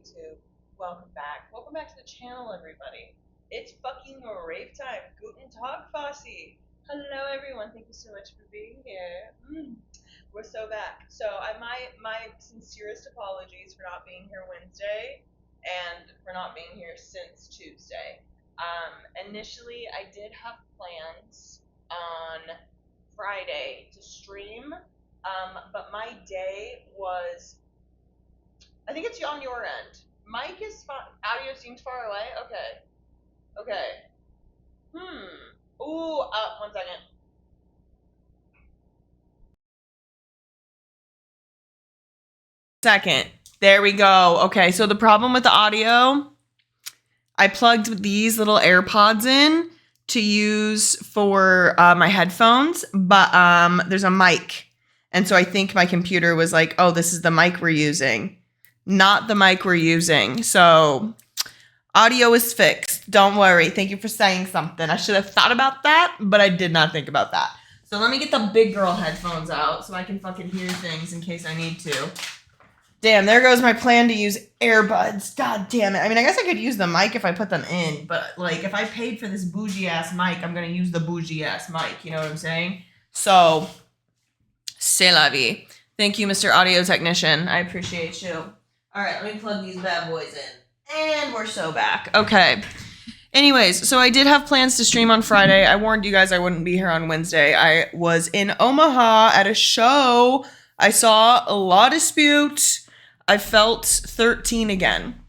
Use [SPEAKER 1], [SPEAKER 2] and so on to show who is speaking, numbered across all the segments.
[SPEAKER 1] YouTube. Welcome back. Welcome back to the channel, everybody. It's fucking rave time. Guten Tag, Fossy. Hello, everyone. Thank you so much for being here. We're so back. So, my sincerest apologies for not being here Wednesday and for not being here since Tuesday. Initially, I did have plans on Friday to stream, but my day was. I think it's on your end. Mic is far. Audio seems far away. Okay. Ooh. 1 second. Second. There we go. Okay. So the problem with the audio, I plugged these little AirPods in to use for my headphones, but there's a mic, and so I think my computer was like, "Oh, this is the mic we're using." Not the mic we're using. So audio is fixed. Don't worry. Thank you for saying something. I should have thought about that, but I did not think about that. So let me get the big girl headphones out so I can fucking hear things in case I need to. Damn, there goes my plan to use earbuds. God damn it. I mean, I guess I could use the mic if I put them in, but like if I paid for this bougie ass mic, I'm going to use the bougie ass mic. You know what I'm saying? So, c'est la vie. Thank you, Mr. Audio Technician. I appreciate you. All right, let me plug these bad boys in. And we're so back. Okay. Anyways, so I did have plans to stream on Friday. I warned you guys I wouldn't be here on Wednesday. I was in Omaha at a show. I saw a Law Dispute. I felt 13 again.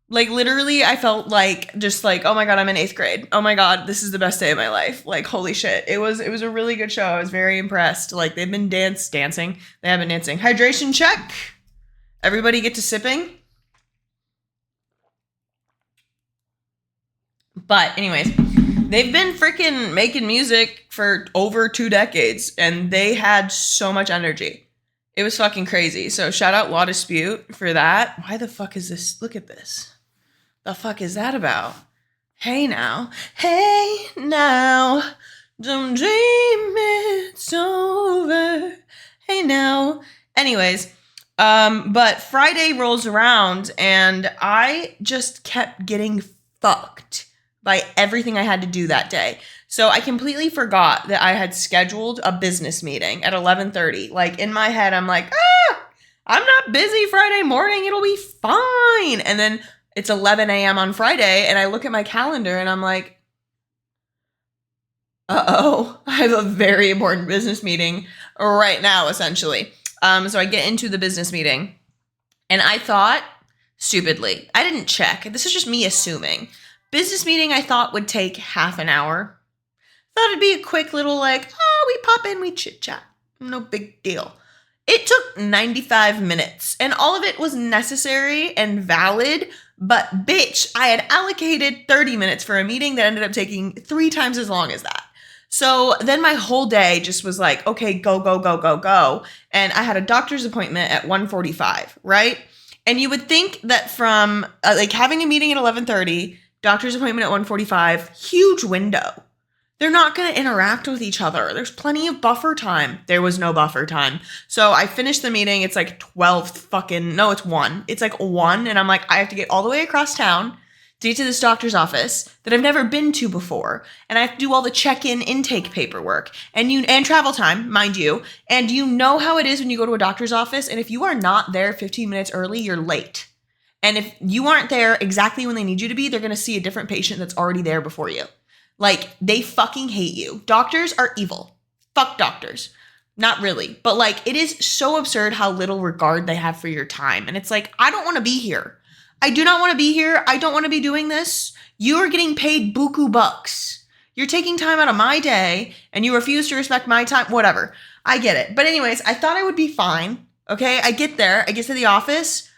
[SPEAKER 1] Like, literally, I felt like, just like, oh my God, I'm in 8th grade. Oh my God, this is the best day of my life. Like, holy shit. It was a really good show. I was very impressed. Like, they've been dancing. They have been dancing. Hydration check. Everybody get to sipping? But anyways, they've been freaking making music for over 2 decades, and they had so much energy. It was fucking crazy. So shout out Law Dispute for that. Why the fuck is this? Look at this. The fuck is that about? Hey now. Don't dream it's over. Hey now. Anyways, but Friday rolls around and I just kept getting fucked by everything I had to do that day. So I completely forgot that I had scheduled a business meeting at 11:30. Like in my head, I'm like, I'm not busy Friday morning. It'll be fine. And then it's 11 a.m. on Friday and I look at my calendar and I'm like, I have a very important business meeting right now, essentially. So I get into the business meeting and I thought, stupidly, I didn't check. This is just me assuming. Business meeting I thought would take half an hour. Thought it'd be a quick little like, we pop in, we chit chat. No big deal. It took 95 minutes and all of it was necessary and valid, but bitch, I had allocated 30 minutes for a meeting that ended up taking 3 times as long as that. So then my whole day just was like, okay, go. And I had a doctor's appointment at 1:45, right? And you would think that from like having a meeting at 11:30, doctor's appointment at 1:45, huge window. They're not going to interact with each other. There's plenty of buffer time. There was no buffer time. So I finished the meeting. It's like 1. It's like 1. And I'm like, I have to get all the way across town to get to this doctor's office that I've never been to before. And I have to do all the check-in intake paperwork and travel time, mind you. And you know how it is when you go to a doctor's office. And if you are not there 15 minutes early, you're late. And if you aren't there exactly when they need you to be, they're going to see a different patient that's already there before you. Like, they fucking hate you. Doctors are evil. Fuck doctors. Not really. But, like, it is so absurd how little regard they have for your time. And it's like, I don't want to be here. I do not want to be here. I don't want to be doing this. You are getting paid buku bucks. You're taking time out of my day, and you refuse to respect my time. Whatever. I get it. But anyways, I thought I would be fine. Okay? I get there. I get to the office.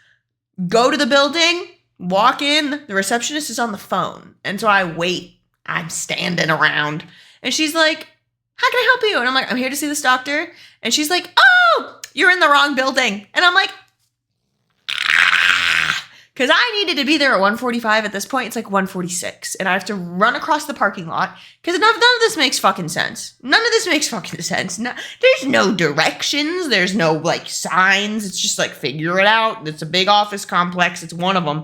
[SPEAKER 1] Go to the building. Walk in. The receptionist is on the phone. And so I wait. I'm standing around. And she's like, how can I help you? And I'm like, I'm here to see this doctor. And she's like, oh, you're in the wrong building. And I'm like, Because I needed to be there at 1:45. At this point, it's like 1:46. And I have to run across the parking lot. Because none of this makes fucking sense. None of this makes fucking sense. No, there's no directions. There's no, like, signs. It's just, like, figure it out. It's a big office complex. It's one of them.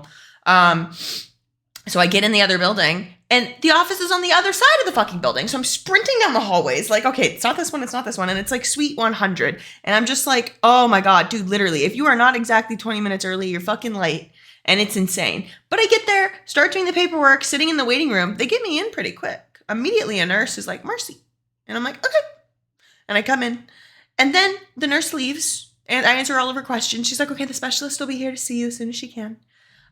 [SPEAKER 1] So I get in the other building. And the office is on the other side of the fucking building. So I'm sprinting down the hallways. Like, okay, it's not this one. It's not this one. And it's, like, suite 100. And I'm just like, oh, my God. Dude, literally, if you are not exactly 20 minutes early, you're fucking late. And it's insane. But I get there, start doing the paperwork, sitting in the waiting room. They get me in pretty quick. Immediately, a nurse is like, Mercy. And I'm like, okay. And I come in. And then the nurse leaves. And I answer all of her questions. She's like, okay, the specialist will be here to see you as soon as she can.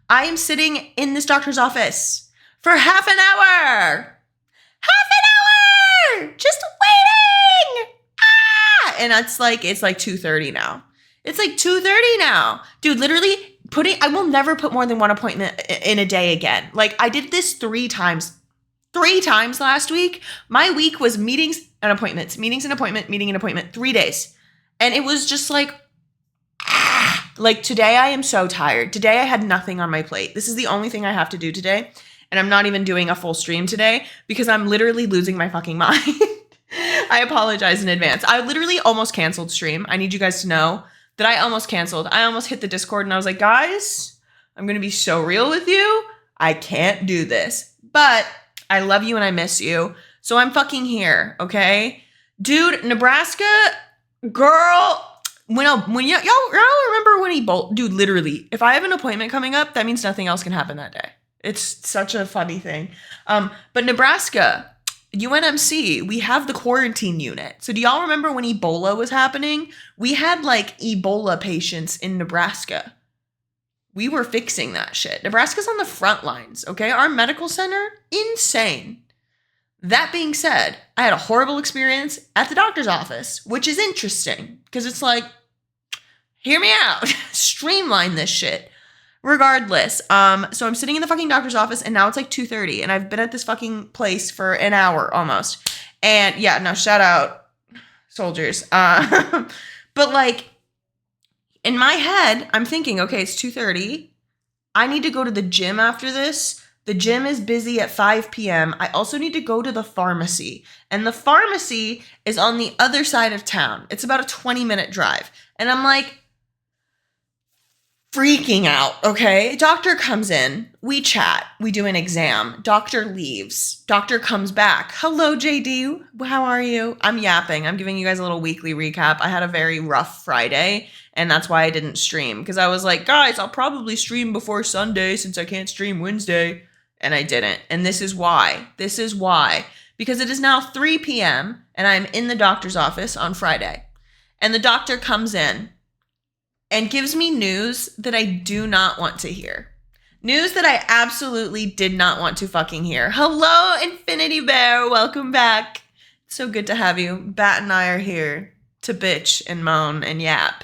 [SPEAKER 1] I am sitting in this doctor's office for half an hour. Half an hour! Just waiting! Ah! And it's like 2:30 now. It's like 2:30 now. Dude, literally... I will never put more than one appointment in a day again. Like, I did this 3 times. 3 times last week. My week was meetings and appointments. Meetings and appointment, meeting and appointment. 3 days. And it was just like, like, today I am so tired. Today I had nothing on my plate. This is the only thing I have to do today. And I'm not even doing a full stream today because I'm literally losing my fucking mind. I apologize in advance. I literally almost canceled stream. I need you guys to know that I almost canceled. I almost hit the Discord and I was like, guys, I'm going to be so real with you. I can't do this. But I love you and I miss you. So I'm fucking here, okay? Dude, Nebraska, girl, when y'all remember when dude, literally, if I have an appointment coming up, that means nothing else can happen that day. It's such a funny thing. But Nebraska, UNMC, we have the quarantine unit. So do y'all remember when Ebola was happening? We had like Ebola patients in Nebraska. We were fixing that shit. Nebraska's on the front lines, okay? Our medical center, insane. That being said, I had a horrible experience at the doctor's office, which is interesting because it's like, hear me out, streamline this shit. Regardless, so I'm sitting in the fucking doctor's office and now it's like 2:30 and I've been at this fucking place for an hour almost. And yeah, no, shout out soldiers. But like in my head, I'm thinking, okay, it's 2:30. I need to go to the gym after this. The gym is busy at 5 p.m. I also need to go to the pharmacy. And the pharmacy is on the other side of town. It's about a 20-minute drive. And I'm like, freaking out, okay? Doctor comes in, we chat, we do an exam, doctor leaves, doctor comes back. Hello, JD, how are you? I'm yapping, I'm giving you guys a little weekly recap. I had a very rough Friday, and that's why I didn't stream, because I was like, guys, I'll probably stream before Sunday since I can't stream Wednesday, and I didn't. And this is why, because it is now 3 p.m., and I'm in the doctor's office on Friday, and the doctor comes in, and gives me news that I do not want to hear. News that I absolutely did not want to fucking hear. Hello, Infinity Bear. Welcome back. It's so good to have you. Bat and I are here to bitch and moan and yap,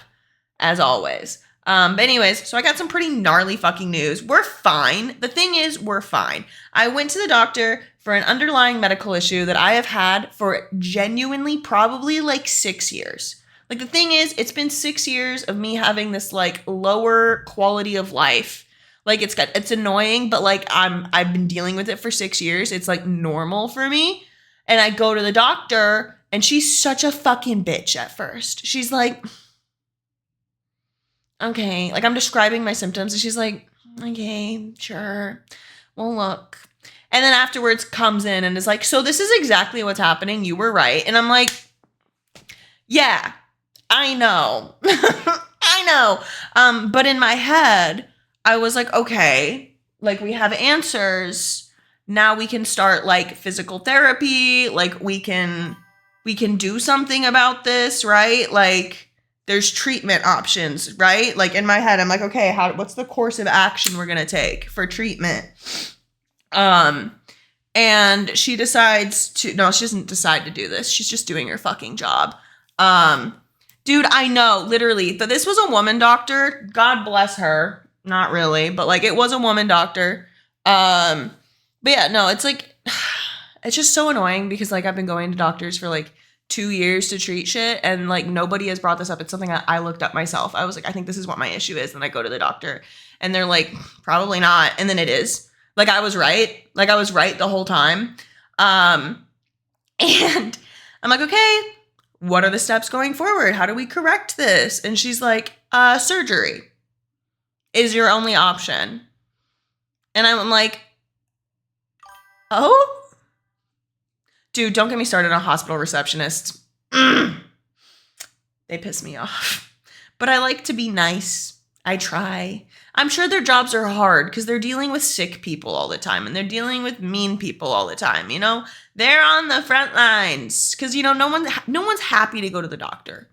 [SPEAKER 1] as always. But anyways, so I got some pretty gnarly fucking news. We're fine. The thing is, we're fine. I went to the doctor for an underlying medical issue that I have had for genuinely probably like 6 years. Like, the thing is, it's been 6 years of me having this, like, lower quality of life. Like, it's annoying, but, like, I've been dealing with it for 6 years. It's, like, normal for me. And I go to the doctor, and she's such a fucking bitch at first. She's like, okay. Like, I'm describing my symptoms, and she's like, okay, sure. Well, look. And then afterwards comes in and is like, so this is exactly what's happening. You were right. And I'm like, yeah. I know. I know. But in my head, I was like, okay, like we have answers. Now we can start like physical therapy. Like we can do something about this, right? Like there's treatment options, right? Like in my head, I'm like, okay, what's the course of action we're going to take for treatment? And she decides she doesn't decide to do this. She's just doing her fucking job. Dude, I know, literally, but this was a woman doctor. God bless her. Not really, but like it was a woman doctor. But yeah, no, it's like, it's just so annoying because like I've been going to doctors for like 2 years to treat shit, and like nobody has brought this up. It's something that I looked up myself. I was like, I think this is what my issue is. And I go to the doctor and they're like, probably not. And then it is. Like I was right. Like I was right the whole time. And I'm like, okay, what are the steps going forward? How do we correct this? And she's like, surgery is your only option. And I'm like, oh? Dude, don't get me started on hospital receptionists. They piss me off. But I like to be nice. I try. I'm sure their jobs are hard because they're dealing with sick people all the time and they're dealing with mean people all the time, you know? They're on the front lines because, you know, no one's happy to go to the doctor.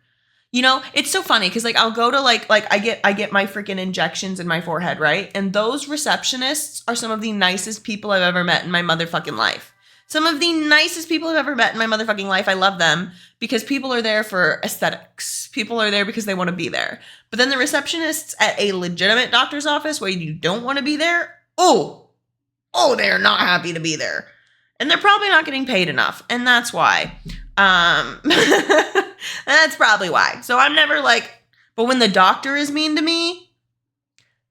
[SPEAKER 1] You know, it's so funny because like I'll go to like I get my freaking injections in my forehead, right? And those receptionists are some of the nicest people I've ever met in my motherfucking life. Some of the nicest people I've ever met in my motherfucking life. I love them because people are there for aesthetics. People are there because they want to be there. But then the receptionists at a legitimate doctor's office where you don't want to be there, oh, they're not happy to be there. And they're probably not getting paid enough. And that's why. That's probably why. So I'm never like, but when the doctor is mean to me,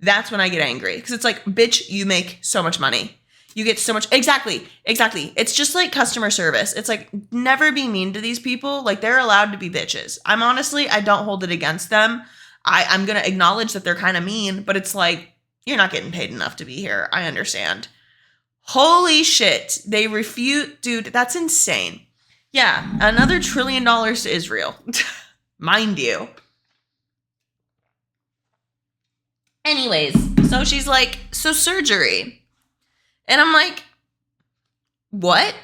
[SPEAKER 1] that's when I get angry. Because it's like, bitch, you make so much money. You get so much. Exactly. It's just like customer service. It's like, never be mean to these people. Like they're allowed to be bitches. I don't hold it against them. I'm going to acknowledge that they're kind of mean, but it's like, you're not getting paid enough to be here. I understand. Holy shit. They refute. Dude, that's insane. Yeah. Another $1 trillion to Israel. Mind you. Anyways, so she's like, so surgery. And I'm like, what?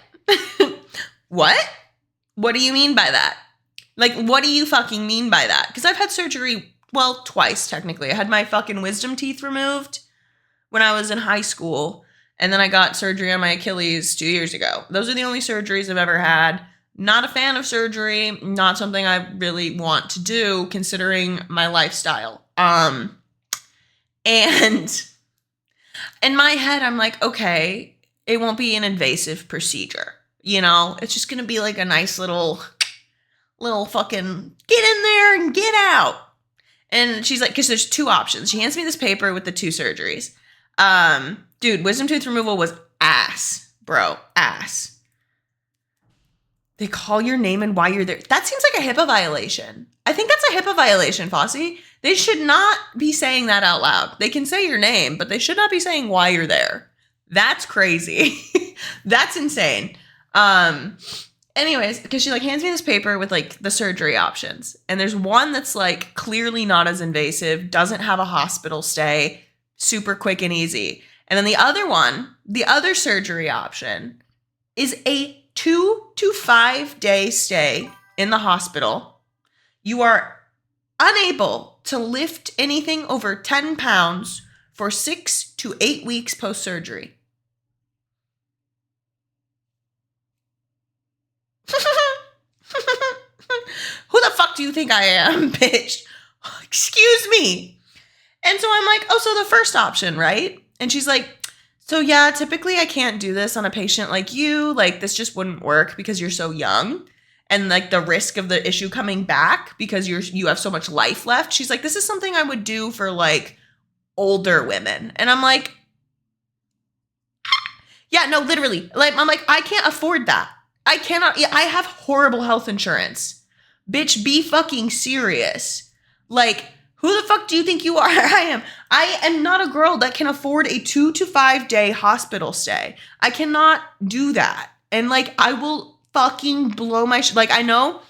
[SPEAKER 1] What? What do you mean by that? Like, what do you fucking mean by that? Because I've had surgery, well, twice, technically. I had my fucking wisdom teeth removed when I was in high school. And then I got surgery on my Achilles 2 years ago. Those are the only surgeries I've ever had. Not a fan of surgery. Not something I really want to do, considering my lifestyle. And in my head, I'm like, okay, it won't be an invasive procedure. You know, it's just going to be like a nice little fucking get in there and get out. And she's like, because there's two options. She hands me this paper with the two surgeries. Dude, wisdom tooth removal was ass, bro, ass. They call your name and why you're there. That seems like a HIPAA violation. I think that's a HIPAA violation, Fossey. They should not be saying that out loud. They can say your name, but they should not be saying why you're there. That's crazy. That's insane. Anyways, because she like hands me this paper with like the surgery options. And there's one that's like clearly not as invasive, doesn't have a hospital stay, super quick and easy. And then the other one, the other surgery option is a 2 to 5 day stay in the hospital. You are unable to lift anything over 10 pounds for 6 to 8 weeks post-surgery. Who the fuck do you think I am, bitch? Excuse me. And so I'm like, oh, so the first option, right? And she's like, so yeah, typically I can't do this on a patient like you. Like this just wouldn't work because you're so young. And like the risk of the issue coming back because you have so much life left. She's like, this is something I would do for like older women. And I'm like, yeah, no, literally. Like, I'm like, I can't afford that. I cannot. I have horrible health insurance. Bitch, be fucking serious. Like, who the fuck do you think you are? I am not a girl that can afford a 2 to 5 day hospital stay. I cannot do that. And like, I will fucking blow my like, I know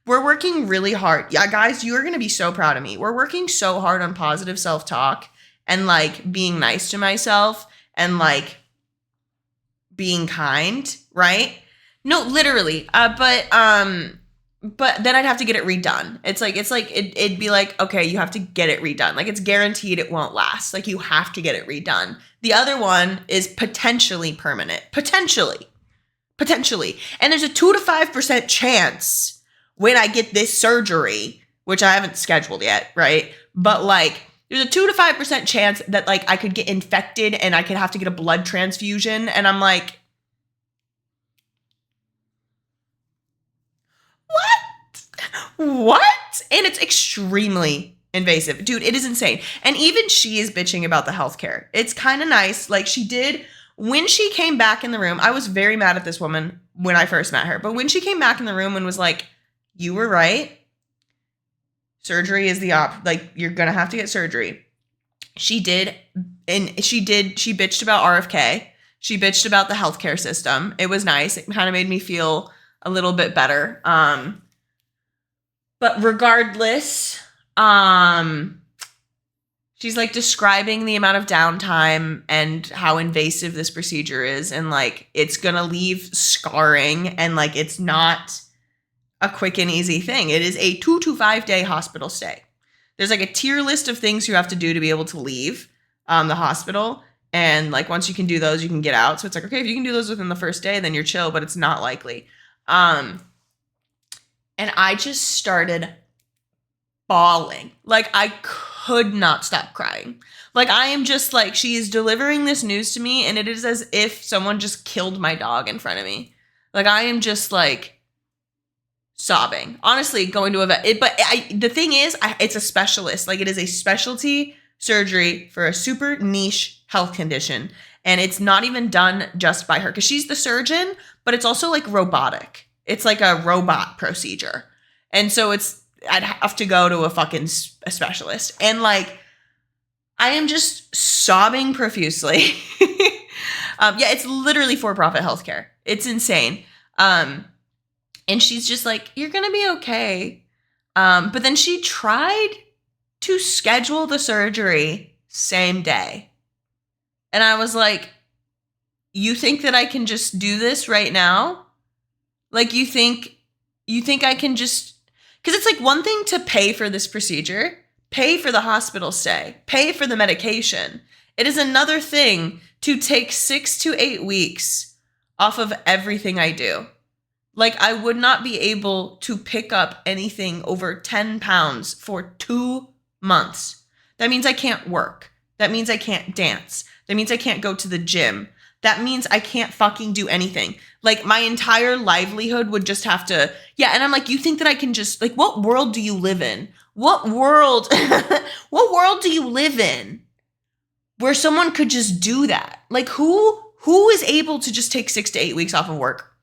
[SPEAKER 1] we're working really hard. Yeah, guys, you're going to be so proud of me. We're working so hard on positive self-talk and like being nice to myself and like being kind, right? No, literally. But then I'd have to get it redone. It'd be like, okay, you have to get it redone. Like it's guaranteed it won't last. Like you have to get it redone. The other one is potentially permanent. Potentially. And there's a 2 to 5% chance when I get this surgery, which I haven't scheduled yet, right? But like there's a 2 to 5% chance that like I could get infected and I could have to get a blood transfusion. And I'm like, what? what? And it's extremely invasive. Dude, it is insane. And even she is bitching about the healthcare. It's kind of nice. Like when she came back in the room, I was very mad at this woman when I first met her. But when she came back in the room and was like, you were right. Surgery is like, you're going to have to get surgery. She bitched about RFK. She bitched about the healthcare system. It was nice. It kind of made me feel a little bit better. But regardless, she's like describing the amount of downtime and how invasive this procedure is. And like, it's going to leave scarring, and like, it's not a quick and easy thing. It is a 2 to 5 day hospital stay. There's like a tier list of things you have to do to be able to leave the hospital. And like, once you can do those, you can get out. So it's like, okay, if you can do those within the first day, then you're chill, but it's not likely. And I just started bawling. Like, I could not stop crying. Like, I am just like, she is delivering this news to me, and it is as if someone just killed my dog in front of me. Like, I am just like sobbing. Honestly, going to a vet. The thing is, it's a specialist. Like, it is a specialty surgery for a super niche health condition. And it's not even done just by her, because she's the surgeon, but it's also like robotic. It's like a robot procedure. And so I'd have to go to a specialist. And like, I am just sobbing profusely. It's literally for-profit healthcare. It's insane. And she's just like, you're going to be okay. But then she tried to schedule the surgery same day. And I was like, you think that I can just do this right now? Like, you think I can just, because it's like one thing to pay for this procedure, pay for the hospital stay, pay for the medication. It is another thing to take 6 to 8 weeks off of everything I do. Like, I would not be able to pick up anything over 10 pounds for 2 months. That means I can't work. That means I can't dance. That means I can't go to the gym. That means I can't fucking do anything. Like, my entire livelihood would just have to, and I'm like, you think that I can just, like, what world do you live in? What world do you live in where someone could just do that? Like, who is able to just take 6 to 8 weeks off of work?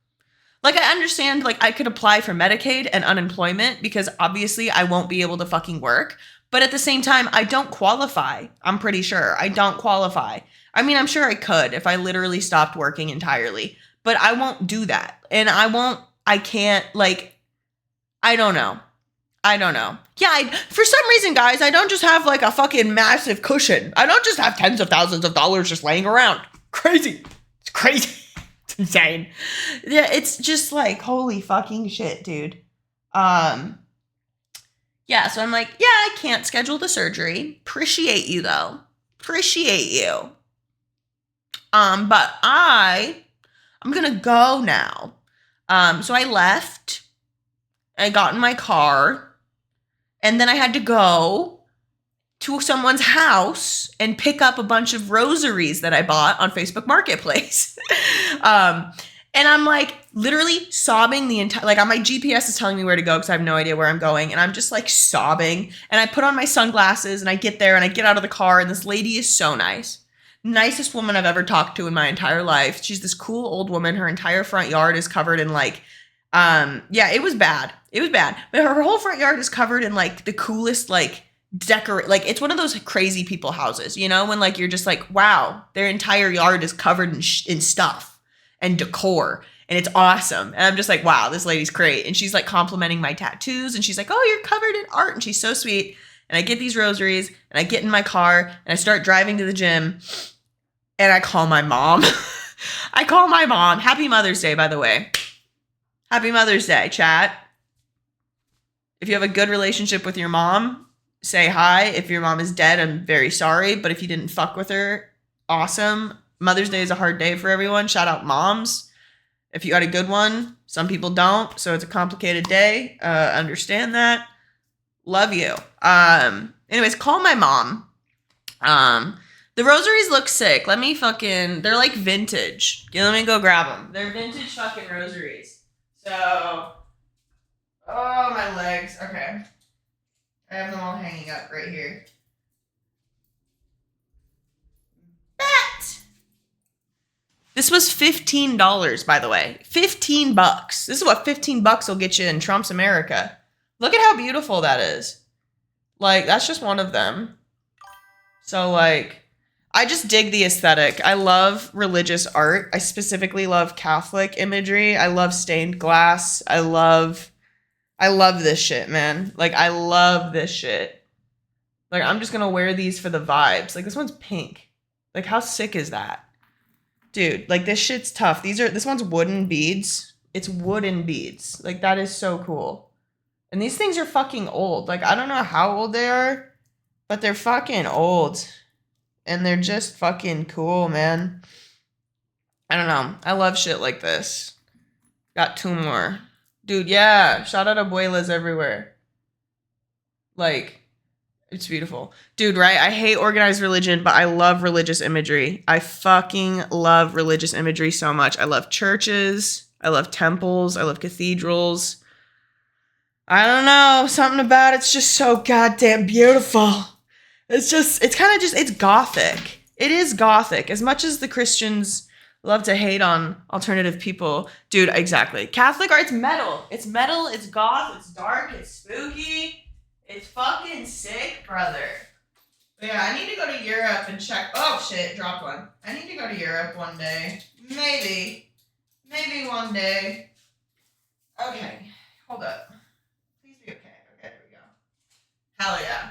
[SPEAKER 1] Like, I understand, like, I could apply for Medicaid and unemployment because obviously I won't be able to fucking work. But at the same time, I don't qualify. I'm pretty sure I don't qualify. I mean, I'm sure I could if I literally stopped working entirely, but I won't do that. And I can't, like, I don't know. Yeah, for some reason, guys, I don't just have like a fucking massive cushion. I don't just have tens of thousands of dollars just laying around. Crazy. It's crazy. It's insane. Yeah, it's just like, holy fucking shit, dude. Yeah, so I'm like, yeah, I can't schedule the surgery. Appreciate you, though. Appreciate you. But I'm gonna go now. So I left. I got in my car, and then I had to go to someone's house and pick up a bunch of rosaries that I bought on Facebook Marketplace. And I'm like literally sobbing the entire, like, my GPS is telling me where to go because I have no idea where I'm going. And I'm just like sobbing, and I put on my sunglasses and I get there and I get out of the car, and this lady is so nice. Nicest woman I've ever talked to in my entire life. She's this cool old woman. Her entire front yard is covered in like, it was bad. But her whole front yard is covered in like the coolest, like, like, it's one of those crazy people houses, you know, when like, you're just like, wow, their entire yard is covered in stuff and decor, and it's awesome. And I'm just like, wow, this lady's great. And she's like complimenting my tattoos, and she's like, oh, you're covered in art. And she's so sweet. And I get these rosaries, and I get in my car, and I start driving to the gym, and I call my mom. Happy Mother's Day, by the way. Happy Mother's Day, chat. If you have a good relationship with your mom, say hi. If your mom is dead, I'm very sorry. But if you didn't fuck with her, awesome. Mother's Day is a hard day for everyone. Shout out moms. If you got a good one, some people don't. So it's a complicated day. Understand that. Love you. Anyways, call my mom. The rosaries look sick. They're like vintage. Let me go grab them. They're vintage fucking rosaries. So, Oh, my legs. Okay. I have them all hanging up right here. Bet! This was $15, by the way. $15. This is what $15 will get you in Trump's America. Look at how beautiful that is. Like, that's just one of them. So, like, I just dig the aesthetic. I love religious art. I specifically love Catholic imagery. I love stained glass. I love this shit, man. Like, I love this shit. Like, I'm just gonna wear these for the vibes. Like, this one's pink. Like, how sick is that? Dude, like, this shit's tough. This one's wooden beads. It's wooden beads. Like, that is so cool. And these things are fucking old. Like, I don't know how old they are, but they're fucking old. And they're just fucking cool, man. I don't know. I love shit like this. Got two more. Dude, yeah. Shout out abuelas everywhere. Like, it's beautiful. Dude, right? I hate organized religion, but I love religious imagery. I fucking love religious imagery so much. I love churches. I love temples. I love cathedrals. I don't know. Something about it's just so goddamn beautiful. It's gothic. It is gothic. As much as the Christians love to hate on alternative people. Dude, exactly. Catholic art, it's metal. It's metal, it's goth, it's dark, it's spooky. It's fucking sick, brother. But yeah, I need to go to Europe and check. Oh, shit, dropped one. I need to go to Europe one day. Maybe one day. Okay, hold up. Please be okay. Okay, there we go. Hell yeah.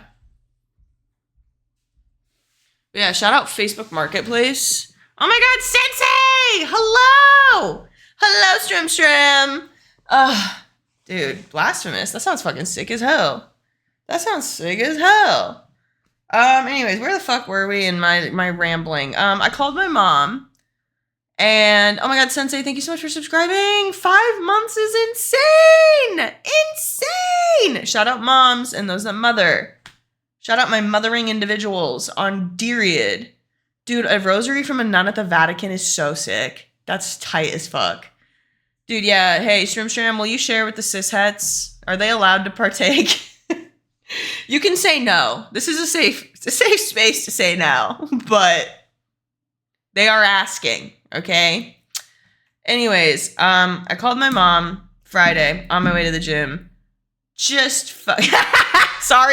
[SPEAKER 1] But yeah, shout out Facebook Marketplace. Oh my god, Sensei! Hello! Hello, Strim. Dude, blasphemous. That sounds fucking sick as hell. Anyways, where the fuck were we in my rambling? I called my mom, and oh my god, Sensei, thank you so much for subscribing. 5 months is insane! Insane! Shout out moms and those that mother. Shout out my mothering individuals on Deriod. Dude, a rosary from a nun at the Vatican is so sick. That's tight as fuck. Dude, yeah, hey, Strim, will you share with the cishets? Are they allowed to partake? You can say no. This is a safe space to say no, but they are asking, okay? Anyways, I called my mom Friday on my way to the gym. Sorry,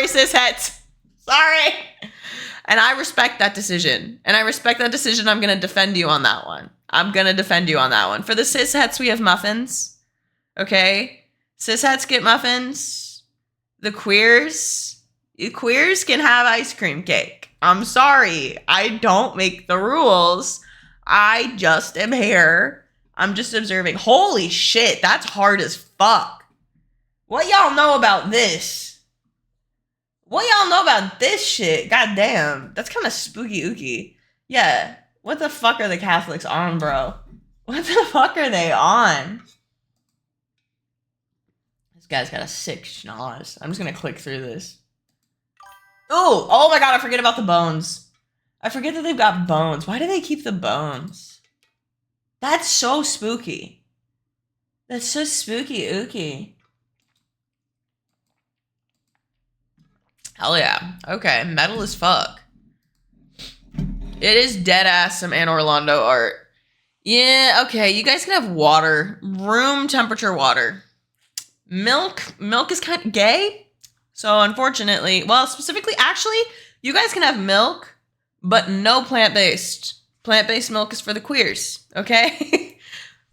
[SPEAKER 1] cishets. Sorry. And I respect that decision. I'm going to defend you on that one. For the cishets, we have muffins. Okay? Cishets get muffins. The queers can have ice cream cake. I'm sorry. I don't make the rules. I just am here. I'm just observing. Holy shit, that's hard as fuck. What y'all know about this? Shit? God damn. That's kind of spooky ooky. Yeah. What the fuck are the Catholics on, bro? What the fuck are they on? This guy's got a sick schnoz. I'm just gonna click through this. Oh my god, I forget about the bones. I forget that they've got bones. Why do they keep the bones? That's so spooky. That's so spooky ooky. Hell yeah. Okay, metal as fuck. It is dead ass some Anne Orlando art. Yeah, okay, you guys can have water. Room temperature water. Milk is kind of gay. So unfortunately, well, specifically, actually, you guys can have milk, but no plant-based. Plant-based milk is for the queers, okay?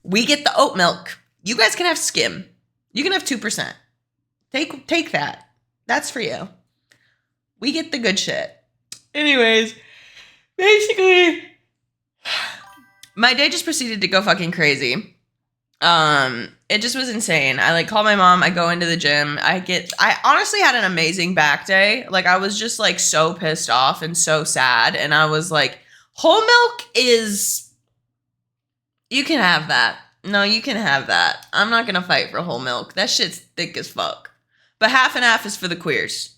[SPEAKER 1] We get the oat milk. You guys can have skim. You can have 2%. Take that. That's for you. We get the good shit. Anyways, basically, my day just proceeded to go fucking crazy. It just was insane. I call my mom, I go into the gym, I honestly had an amazing back day. Like, I was just so pissed off and so sad. And I was like, whole milk is, you can have that. No, you can have that. I'm not gonna fight for whole milk. That shit's thick as fuck. But half and half is for the queers.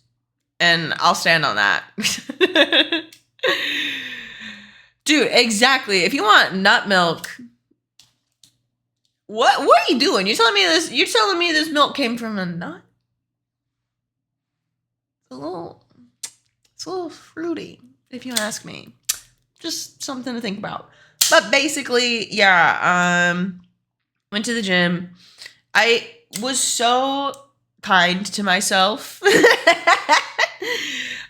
[SPEAKER 1] And I'll stand on that. Dude, exactly. If you want nut milk, What are you doing? You're telling me this milk came from a nut? It's a little fruity, if you ask me. Just something to think about. But basically, yeah, went to the gym. I was so kind to myself.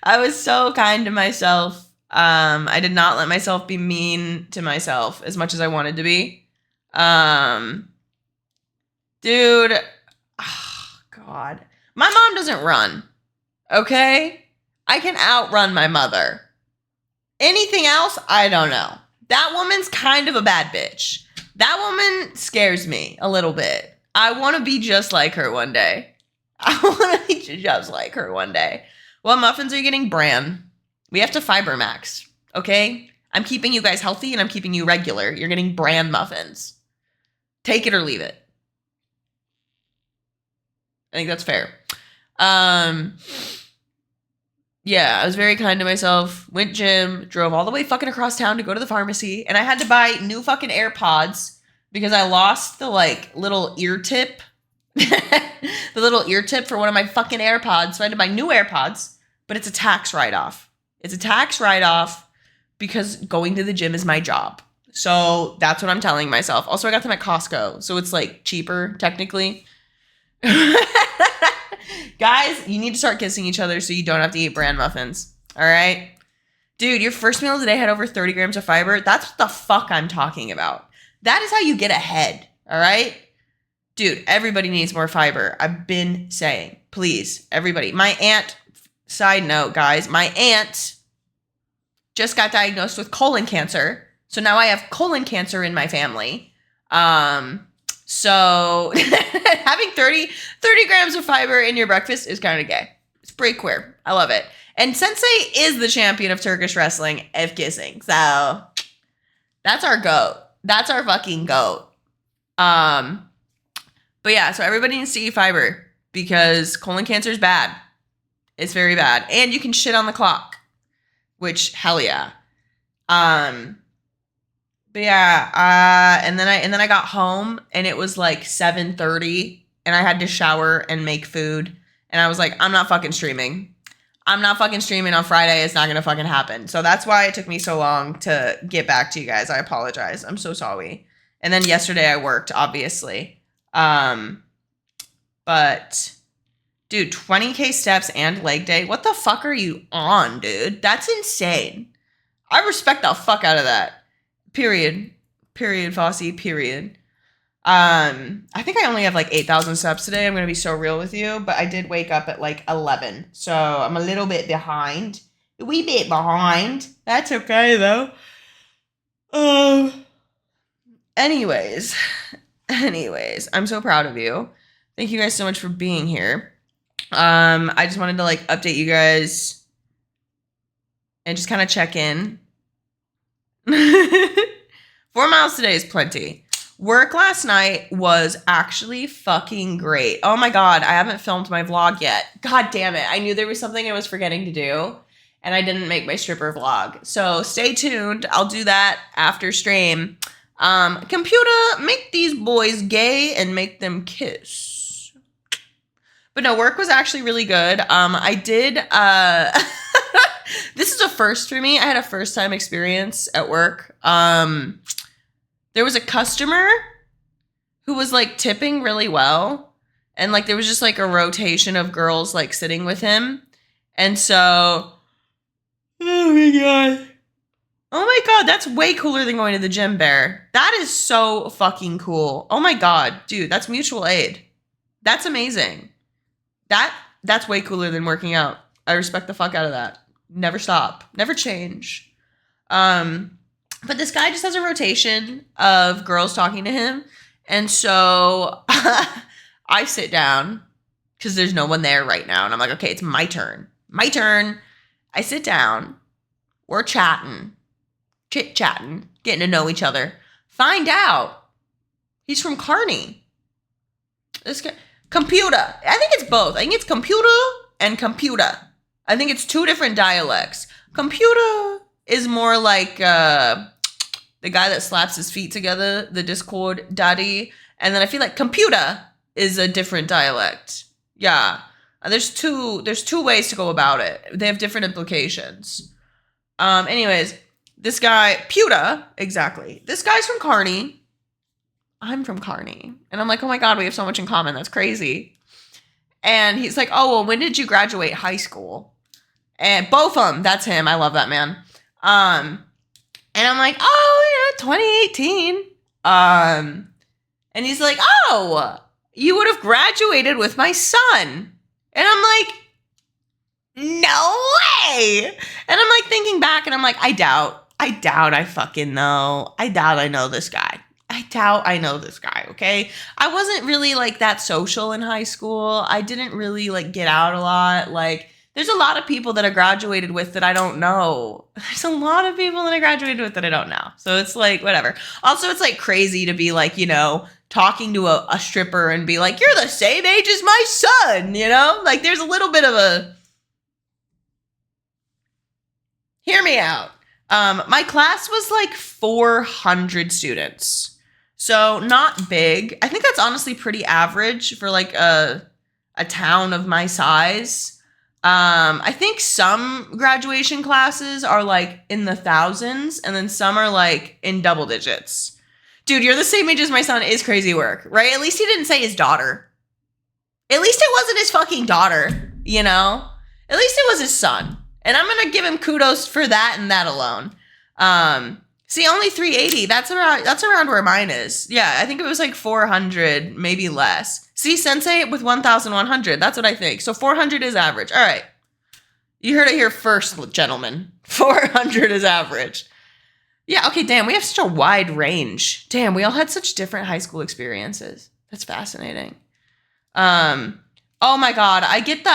[SPEAKER 1] I was so kind to myself. I did not let myself be mean to myself as much as I wanted to be. Dude, oh God. My mom doesn't run, okay? I can outrun my mother. Anything else, I don't know. That woman's kind of a bad bitch. That woman scares me a little bit. I want to be just like her one day. What muffins are you getting? Bran. We have to fiber max, okay? I'm keeping you guys healthy and I'm keeping you regular. You're getting bran muffins. Take it or leave it. I think that's fair. Yeah, I was very kind to myself. Went gym, drove all the way fucking across town to go to the pharmacy, and I had to buy new fucking AirPods because I lost the little ear tip. The little ear tip for one of my fucking AirPods. So I had to buy new AirPods, but it's a tax write-off. It's a tax write-off because going to the gym is my job. So that's what I'm telling myself. Also, I got them at Costco, so it's cheaper technically. Guys, you need to start kissing each other so you don't have to eat bran muffins. All right? Dude, your first meal of the day had over 30 grams of fiber. That's what the fuck I'm talking about. That is how you get ahead. All right? Dude, everybody needs more fiber. I've been saying. Please, everybody. My aunt, side note, guys, my aunt just got diagnosed with colon cancer. So now I have colon cancer in my family. So having 30 grams of fiber in your breakfast is kind of gay. It's pretty queer. I love it. And Sensei is the champion of Turkish wrestling of kissing. So that's our goat. That's our fucking goat. But yeah, so everybody needs to eat fiber because colon cancer is bad. It's very bad. And you can shit on the clock, which hell yeah. But yeah, and then I got home and it was 7:30 and I had to shower and make food. And I was like, I'm not fucking streaming. I'm not fucking streaming on Friday. It's not going to fucking happen. So that's why it took me so long to get back to you guys. I apologize. I'm so sorry. And then yesterday I worked, obviously. But dude, 20K steps and leg day. What the fuck are you on, dude? That's insane. I respect the fuck out of that. Period, Fossey, period. I think I only have 8,000 steps today. I'm going to be so real with you, but I did wake up at 11. So I'm a little bit behind. A wee bit behind. That's okay though. Anyways, I'm so proud of you. Thank you guys so much for being here. I just wanted to update you guys and just kind of check in. 4 miles today is plenty. Work last night was actually fucking great. Oh my God, I haven't filmed my vlog yet. God damn it. I knew there was something I was forgetting to do and I didn't make my stripper vlog. So stay tuned. I'll do that after stream. Computer, make these boys gay and make them kiss. But no, work was actually really good. I did, this is a first for me. I had a first time experience at work. There was a customer who was tipping really well. And there was just a rotation of girls sitting with him. And so, oh my God, that's way cooler than going to the gym, Bear. That is so fucking cool. Oh my God, dude, that's mutual aid. That's amazing. That's way cooler than working out. I respect the fuck out of that. Never stop. Never change. But this guy just has a rotation of girls talking to him. And so I sit down because there's no one there right now. And I'm like, okay, it's my turn. My turn. I sit down. We're chatting. Chit-chatting. Getting to know each other. Find out he's from Kearney. This guy. Computer. I think it's both. I think it's computer and computer. I think it's two different dialects. Computer is more the guy that slaps his feet together, the Discord daddy. And then I feel like computer is a different dialect. Yeah. There's two ways to go about it. They have different implications. Anyways, this guy, Puta, exactly. This guy's from Kearney. I'm from Kearney. And I'm like, oh my God, we have so much in common. That's crazy. And he's like, oh, well, when did you graduate high school? And both of them, that's him. I love that man. And I'm like, oh, yeah, 2018. And he's like, oh, you would have graduated with my son. And I'm like, no way. And I'm like thinking back and I'm like, I doubt I fucking know. I doubt I know this guy. I doubt I know this guy, okay? I wasn't really like that social in high school. I didn't really like get out a lot. Like, there's a lot of people that I graduated with that I don't know. There's a lot of people that I graduated with that I don't know. So it's like, whatever. Also, it's like crazy to be like, you know, talking to a stripper and be like, you're the same age as my son, you know? Like, there's a little bit of a... Hear me out. My class was like 400 students. So not big. I think that's honestly pretty average for like a town of my size. I think some graduation classes are like in the thousands and then some are like in double digits. Dude, you're the same age as my son is crazy work, right? At least he didn't say his daughter. At least it wasn't his fucking daughter, you know? At least it was his son. And I'm going to give him kudos for that and that alone. See, only 380. That's around where mine is. Yeah, I think it was like 400, maybe less. See, Sensei with 1,100. That's what I think. So 400 is average. All right. You heard it here first, gentlemen. 400 is average. Yeah, okay, damn. We have such a wide range. Damn, we all had such different high school experiences. That's fascinating. Oh my God, I get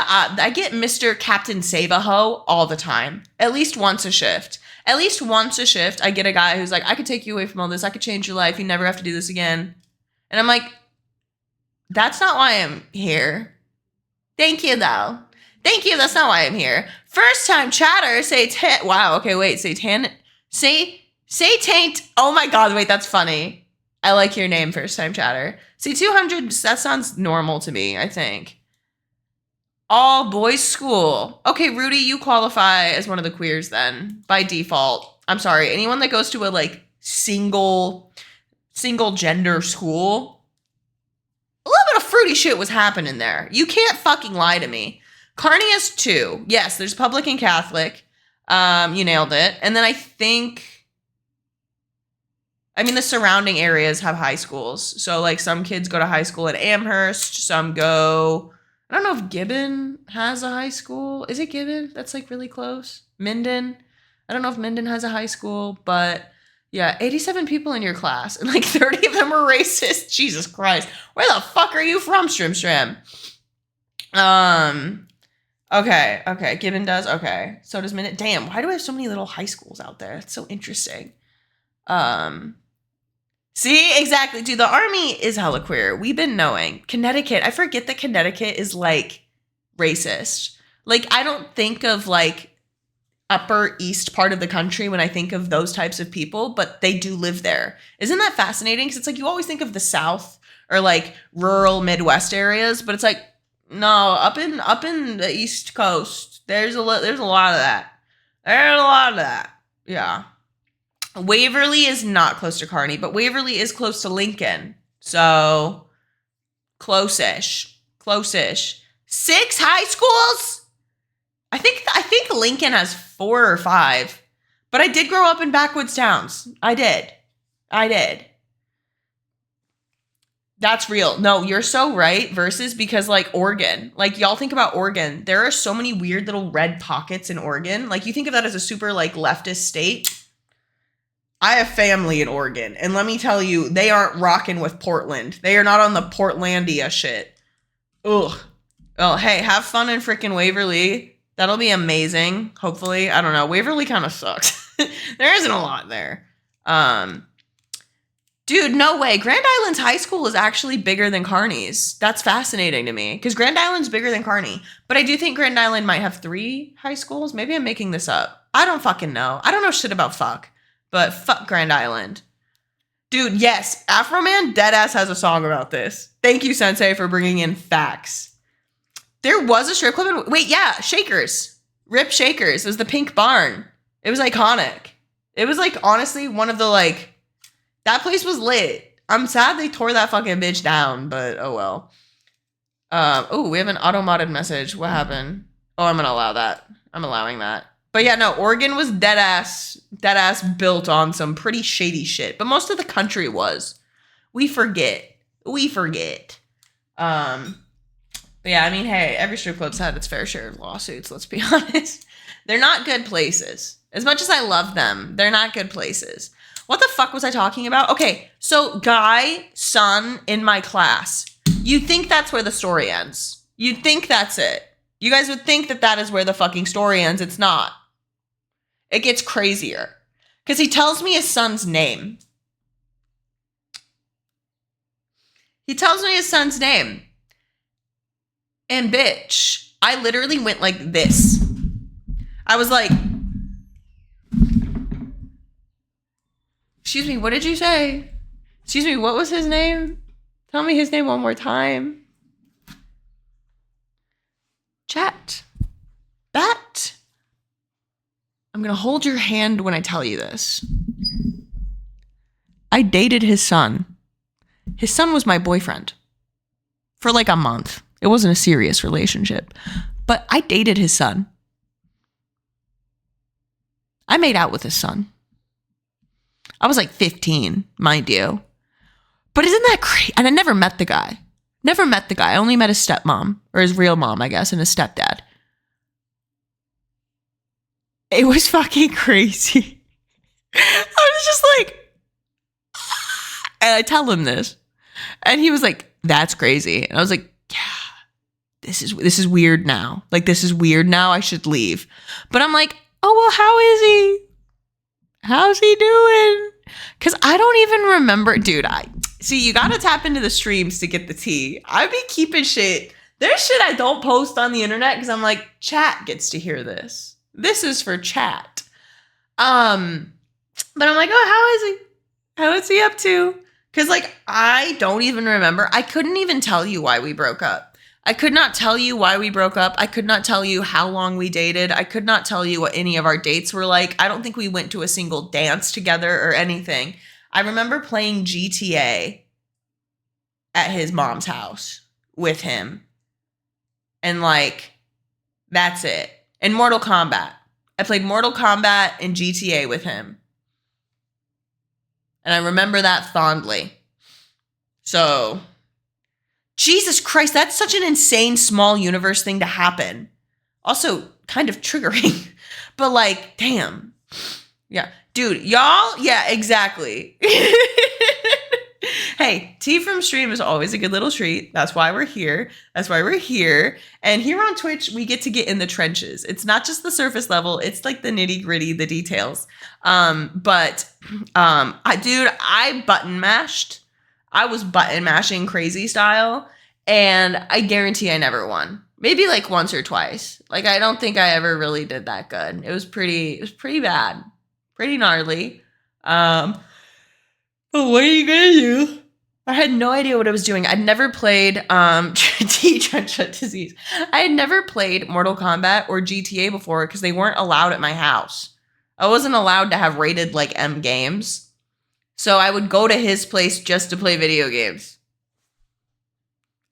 [SPEAKER 1] Mr. Captain Save-A-Ho all the time. At least once a shift. At least once a shift, I get a guy who's like, I could take you away from all this. I could change your life. You never have to do this again. And I'm like, that's not why I'm here. Thank you, though. Thank you. That's not why I'm here. First time chatter, wow, okay, wait, say taint. Oh my God, wait, that's funny. I like your name, first time chatter. See, 200, that sounds normal to me, I think. All boys school. Okay, Rudy, you qualify as one of the queers then, by default. I'm sorry, anyone that goes to a like single gender school, a little bit of fruity shit was happening there. You can't fucking lie to me. Kearney has two. Yes, there's public and Catholic. You nailed it. And then the surrounding areas have high schools. So like some kids go to high school at Amherst, some go... I don't know if Gibbon has a high school. Is it Gibbon? That's like really close. Minden. I don't know if Minden has a high school, but yeah, 87 people in your class and like 30 of them were racist. Jesus Christ. Where the fuck are you from, Strim? Okay. Gibbon does. Okay. So does Minden. Damn, why do I have so many little high schools out there? It's so interesting. See, exactly. Dude, the Army is hella queer. We've been knowing. Connecticut. I forget that Connecticut is like racist. Like, I don't think of like upper east part of the country when I think of those types of people, but they do live there. Isn't that fascinating? Because it's like you always think of the South or like rural Midwest areas, but it's like, no, up in the East Coast, there's a lot of that. There's a lot of that. Yeah. Waverly is not close to Kearney, but Waverly is close to Lincoln. So, close-ish. 6 high schools? I think Lincoln has 4 or 5. But I did grow up in backwoods towns. I did. That's real. No, you're so right. Versus because like Oregon, like y'all think about Oregon. There are so many weird little red pockets in Oregon. Like you think of that as a super like leftist state. I have family in Oregon, and let me tell you, they aren't rocking with Portland. They are not on the Portlandia shit. Ugh. Well, hey, have fun in freaking Waverly. That'll be amazing. Hopefully. I don't know. Waverly kind of sucks. There isn't a lot there. Dude, no way. Grand Island's high school is actually bigger than Kearney's. That's fascinating to me, because Grand Island's bigger than Kearney. But I do think Grand Island might have 3 high schools. Maybe I'm making this up. I don't fucking know. I don't know shit about fuck. But fuck Grand Island. Dude, yes. Afro Man deadass has a song about this. Thank you, Sensei, for bringing in facts. There was a strip club in... Wait, yeah. Shakers. Rip Shakers. It was the Pink Barn. It was iconic. It was, like, honestly, one of the, like... That place was lit. I'm sad they tore that fucking bitch down, but oh well. Oh, we have an auto-modded message. What happened? Oh, I'm gonna allow that. I'm allowing that. But yeah, no, Oregon was deadass built on some pretty shady shit. But most of the country was. We forget. But yeah, I mean, hey, every strip club's had its fair share of lawsuits, let's be honest. They're not good places. As much as I love them, they're not good places. What the fuck was I talking about? Okay, so guy, son in my class. You'd think that's where the story ends. You'd think that's it. You guys would think that that is where the fucking story ends. It's not. It gets crazier. Because he tells me his son's name. He tells me his son's name. And bitch, I literally went like this. I was like, excuse me, what did you say? Excuse me, what was his name? Tell me his name one more time. Chat. That. I'm going to hold your hand when I tell you this. I dated his son. His son was my boyfriend. For like a month. It wasn't a serious relationship. But I dated his son. I made out with his son. I was like 15, mind you. But isn't that crazy? And I never met the guy. I only met his stepmom. Or his real mom, I guess, and his stepdad. It was fucking crazy. I was just like... And I tell him this. And he was like, that's crazy. And I was like, yeah. This is weird now. Like, this is weird now. I should leave. But I'm like, oh, well, how is he? How's he doing? Because I don't even remember. Dude, see, you got to tap into the streams to get the tea. I be keeping shit. There's shit I don't post on the internet because I'm like, chat gets to hear this. This is for chat. But I'm like, oh, how is he? How is he up to? Because, like, I don't even remember. I couldn't even tell you why we broke up. I could not tell you why we broke up. I could not tell you how long we dated. I could not tell you what any of our dates were like. I don't think we went to a single dance together or anything. I remember playing GTA at his mom's house with him. And, like, that's it. And Mortal Kombat. I played Mortal Kombat and GTA with him. And I remember that fondly. So... Jesus Christ, that's such an insane small universe thing to happen. Also, kind of triggering. But like, damn. Yeah. Dude, y'all, yeah, exactly. Hey, tea from stream is always a good little treat. That's why we're here. And here on Twitch, we get to get in the trenches. It's not just the surface level. It's like the nitty gritty, the details. I button mashed. I was button mashing crazy style, and I guarantee I never won. Maybe like once or twice. Like, I don't think I ever really did that good. It was pretty bad. Pretty gnarly. But what are you gonna do? I had no idea what I was doing. I'd never played T-Trenchlet Disease. I had never played Mortal Kombat or GTA before because they weren't allowed at my house. I wasn't allowed to have rated like M games. So I would go to his place just to play video games.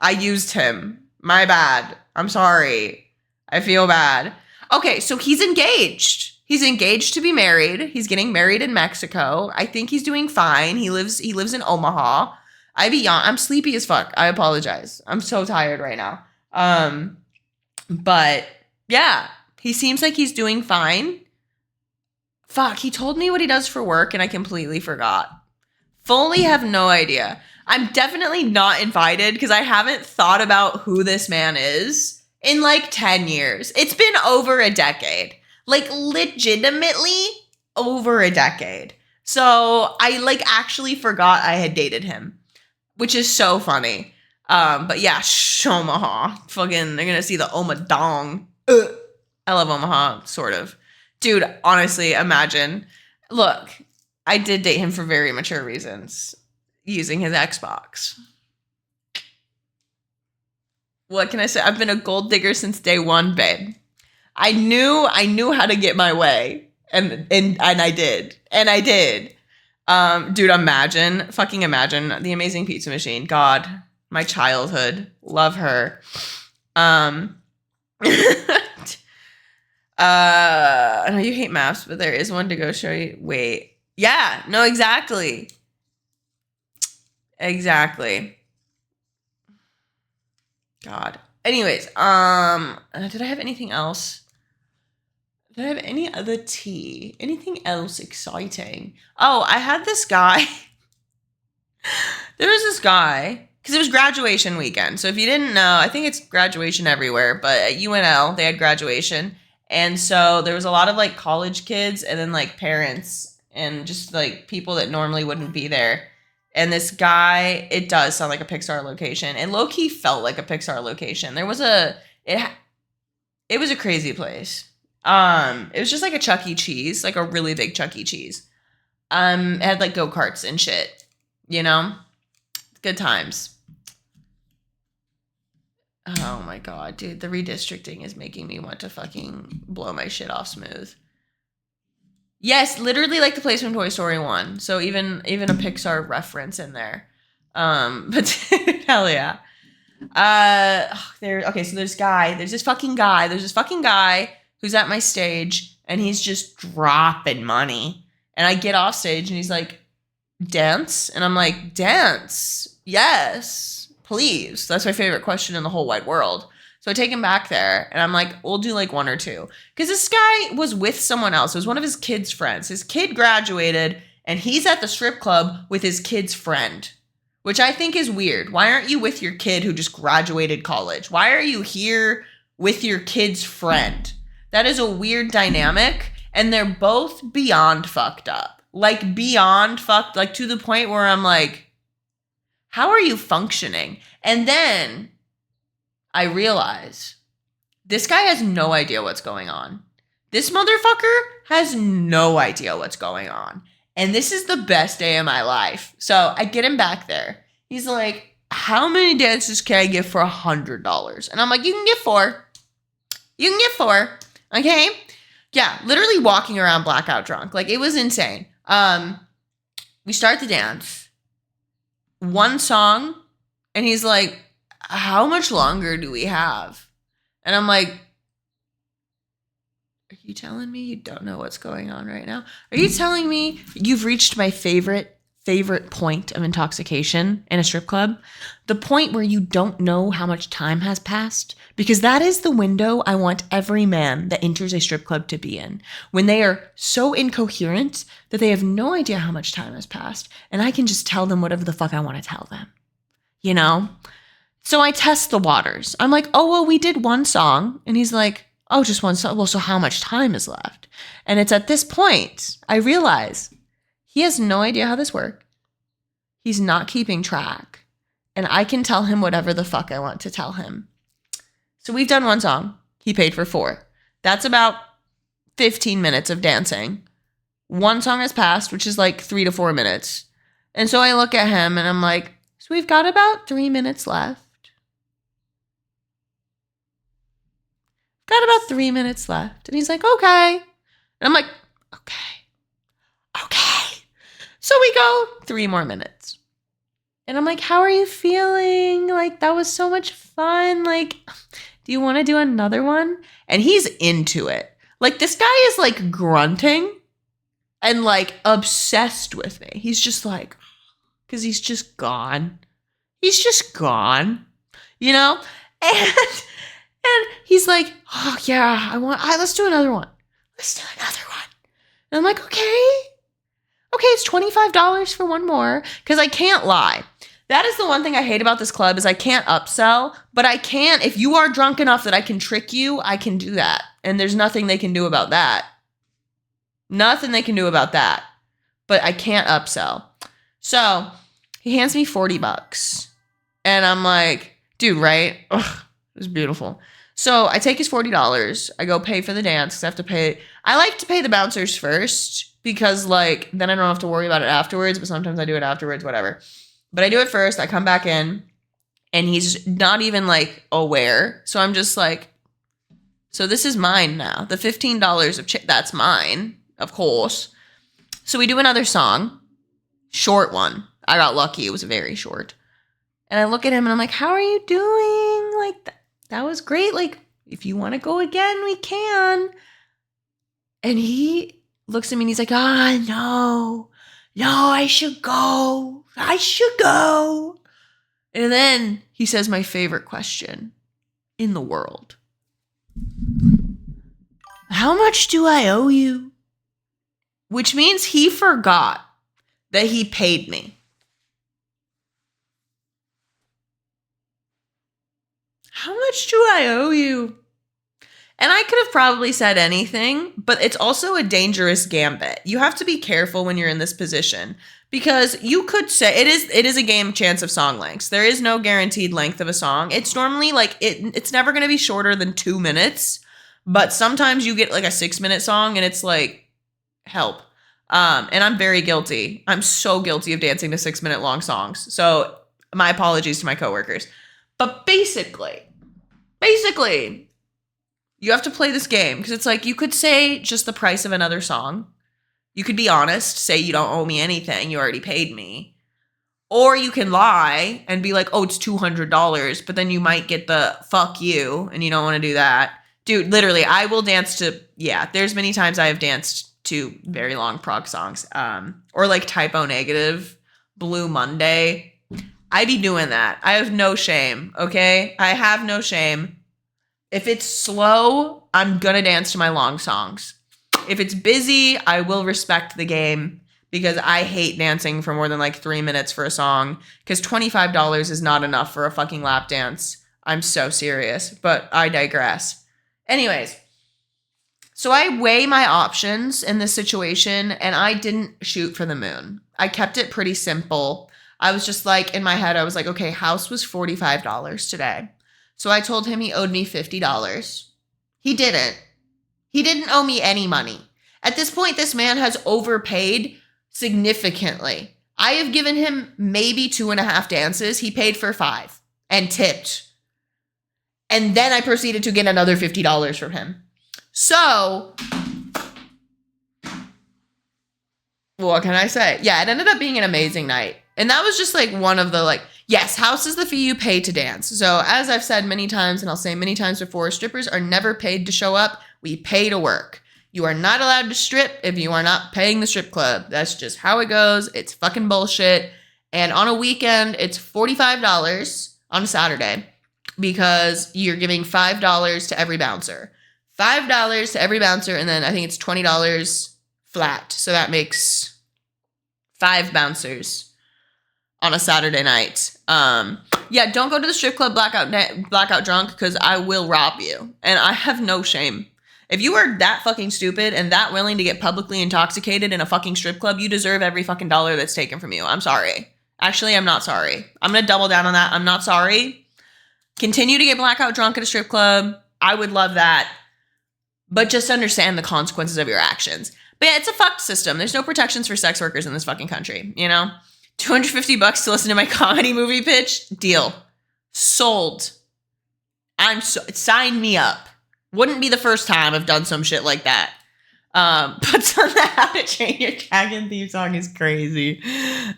[SPEAKER 1] I used him. My bad. I'm sorry. I feel bad. Okay, so he's engaged. He's engaged to be married. He's getting married in Mexico. I think he's doing fine. He lives in Omaha. I'm sleepy as fuck. I apologize. I'm so tired right now. But yeah, he seems like he's doing fine. Fuck, he told me what he does for work and I completely forgot. Fully have no idea. I'm definitely not invited because I haven't thought about who this man is in like 10 years. It's been over a decade. Like, legitimately over a decade. So I like actually forgot I had dated him, which is so funny. But yeah, Omaha. Fucking, they're gonna see the Omadong. I love Omaha, sort of. Dude, honestly, imagine. Look, I did date him for very mature reasons, using his Xbox. What can I say? I've been a gold digger since day one, babe. I knew how to get my way, and I did, and I did. Dude, fucking imagine the Amazing Pizza Machine. God, my childhood, love her. I know you hate maps, but there is one to go show you. Wait, yeah, no, exactly. God. Anyways, did I have anything else? Did I have any other tea? Anything else exciting? Oh, I had this guy. There was this guy, because it was graduation weekend. So if you didn't know, I think it's graduation everywhere, but at UNL, they had graduation. And so there was a lot of like college kids and then like parents and just like people that normally wouldn't be there. And this guy, it does sound like a Pixar location. And low-key felt like a Pixar location. It was a crazy place. It was just like a Chuck E. Cheese, like a really big Chuck E. Cheese. It had like go-karts and shit, you know? Good times. Oh my God, dude, the redistricting is making me want to fucking blow my shit off smooth. Yes, literally like the place from Toy Story 1. So even a Pixar reference in there. But hell yeah. So there's this fucking guy who's at my stage and he's just dropping money. And I get off stage and he's like, dance? And I'm like, dance? Yes, please. That's my favorite question in the whole wide world. So I take him back there and I'm like, we'll do like one or two. Because this guy was with someone else. It was one of his kid's friends. His kid graduated and he's at the strip club with his kid's friend, which I think is weird. Why aren't you with your kid who just graduated college? Why are you here with your kid's friend? That is a weird dynamic. And they're both beyond fucked up. Like beyond fucked, like to the point where I'm like, how are you functioning? And then I realize this guy has no idea what's going on. This motherfucker has no idea what's going on. And this is the best day of my life. So I get him back there. He's like, how many dances can I give for $100? And I'm like, you can get 4. You can get 4. Okay? Yeah, literally walking around blackout drunk. Like, it was insane. We start the dance. One song. And he's like, how much longer do we have? And I'm like, are you telling me you don't know what's going on right now? Are you telling me you've reached my favorite point of intoxication in a strip club? The point where you don't know how much time has passed? Because that is the window I want every man that enters a strip club to be in. When they are so incoherent that they have no idea how much time has passed. And I can just tell them whatever the fuck I want to tell them. You know? So I test the waters. I'm like, oh, well, we did one song. And he's like, oh, just one song. Well, so how much time is left? And it's at this point I realize he has no idea how this works. He's not keeping track. And I can tell him whatever the fuck I want to tell him. So we've done one song. He paid for 4. That's about 15 minutes of dancing. One song has passed, which is like 3 to 4 minutes. And so I look at him and I'm like, so we've got about 3 minutes left. Got about 3 minutes left. And he's like, okay. And I'm like, okay. So we go 3 more minutes. And I'm like, how are you feeling? Like, that was so much fun. Like, do you want to do another one? And he's into it. Like, this guy is like grunting and like obsessed with me. He's just like, because he's just gone. He's just gone, you know? And he's like, oh yeah, let's do another one. Let's do another one. And I'm like, okay, it's $25 for one more. Because I can't lie. That is the one thing I hate about this club is I can't upsell, but I can, if you are drunk enough that I can trick you, I can do that. And there's nothing they can do about that. Nothing they can do about that. But I can't upsell. So he hands me $40. And I'm like, dude, right? Ugh, it was beautiful. So I take his $40. I go pay for the dance because I have to pay. I like to pay the bouncers first because like then I don't have to worry about it afterwards, but sometimes I do it afterwards, whatever. But I do it first, I come back in, and he's not even like aware. So I'm just like, so this is mine now. The $15 of that's mine, of course. So we do another song, short one. I got lucky, it was very short. And I look at him and I'm like, how are you doing? Like, that was great. Like, if you want to go again, we can. And he looks at me and he's like, no, I should go. And then he says my favorite question in the world. How much do I owe you? Which means he forgot that he paid me. How much do I owe you? And I could have probably said anything, but it's also a dangerous gambit. You have to be careful when you're in this position because you could say it is a game chance of song lengths. There is no guaranteed length of a song. It's normally like it's never going to be shorter than 2 minutes, but sometimes you get like a 6-minute song and it's like help. And I'm very guilty. I'm so guilty of dancing to 6-minute long songs. So my apologies to my coworkers. But basically, you have to play this game because it's like you could say just the price of another song. You could be honest, say you don't owe me anything, you already paid me. Or you can lie and be like, oh, it's $200, but then you might get the fuck you and you don't want to do that. Dude, literally, I will dance to, there's many times I have danced to very long prog songs. Or like Typo Negative, Blue Monday. I be doing that. I have no shame, okay? I have no shame. If it's slow, I'm gonna dance to my long songs. If it's busy, I will respect the game because I hate dancing for more than like 3 minutes for a song because $25 is not enough for a fucking lap dance. I'm so serious, but I digress. Anyways, so I weigh my options in this situation and I didn't shoot for the moon. I kept it pretty simple. I was just like, in my head, I was like, okay, house was $45 today. So I told him he owed me $50. He didn't. He didn't owe me any money. At this point, this man has overpaid significantly. I have given him maybe 2.5 dances. He paid for 5 and tipped. And then I proceeded to get another $50 from him. So, what can I say? Yeah, it ended up being an amazing night. And that was just like one of the like, yes, house is the fee you pay to dance. So as I've said many times, and I'll say many times before, strippers are never paid to show up. We pay to work. You are not allowed to strip if you are not paying the strip club. That's just how it goes. It's fucking bullshit. And on a weekend, it's $45 on a Saturday because you're giving $5 to every bouncer. $5 to every bouncer, and then I think it's $20 flat. So that makes 5 bouncers on a Saturday night. Don't go to the strip club blackout drunk because I will rob you. And I have no shame. If you are that fucking stupid and that willing to get publicly intoxicated in a fucking strip club, you deserve every fucking dollar that's taken from you. I'm sorry. Actually, I'm not sorry. I'm going to double down on that. I'm not sorry. Continue to get blackout drunk at a strip club. I would love that. But just understand the consequences of your actions. But yeah, it's a fucked system. There's no protections for sex workers in this fucking country, you know? $250 to listen to my comedy movie pitch? Deal. Sold. Sign me up. Wouldn't be the first time I've done some shit like that. But the How to Train Your Dragon theme song is crazy.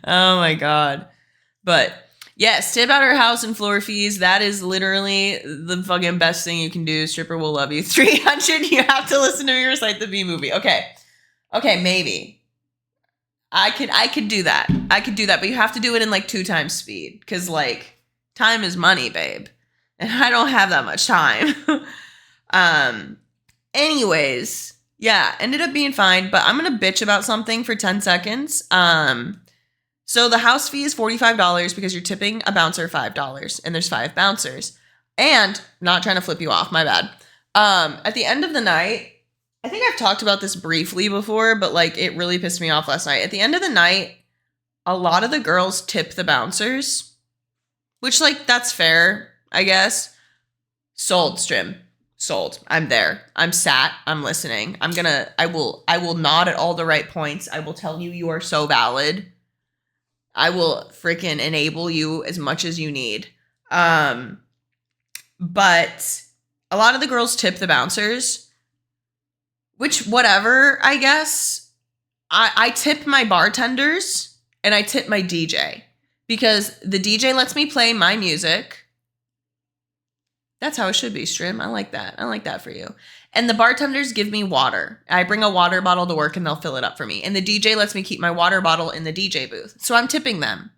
[SPEAKER 1] Oh my God. But yes, tip out her house and floor fees. That is literally the fucking best thing you can do. Stripper will love you. 300, you have to listen to me recite the B movie. Okay, maybe. I could do that. But you have to do it in like 2 times speed. Because like, time is money, babe. And I don't have that much time. Anyways, yeah, ended up being fine, but I'm gonna bitch about something for 10 seconds. So the house fee is $45 because you're tipping a bouncer $5 and there's 5 bouncers. And not trying to flip you off, my bad. At the end of the night, I think I've talked about this briefly before, but like it really pissed me off last night. At the end of the night, a lot of the girls tip the bouncers, which like that's fair, I guess. Sold, Strim. sold. I'm there. I'm sat. I'm listening. I will nod at all the right points. I will tell you you are so valid. I will freaking enable you as much as you need. But a lot of the girls tip the bouncers, which whatever, I guess. I tip my bartenders and I tip my DJ because the DJ lets me play my music. That's how it should be, Strim. I like that. I like that for you. And the bartenders give me water. I bring a water bottle to work and they'll fill it up for me. And the DJ lets me keep my water bottle in the DJ booth. So I'm tipping them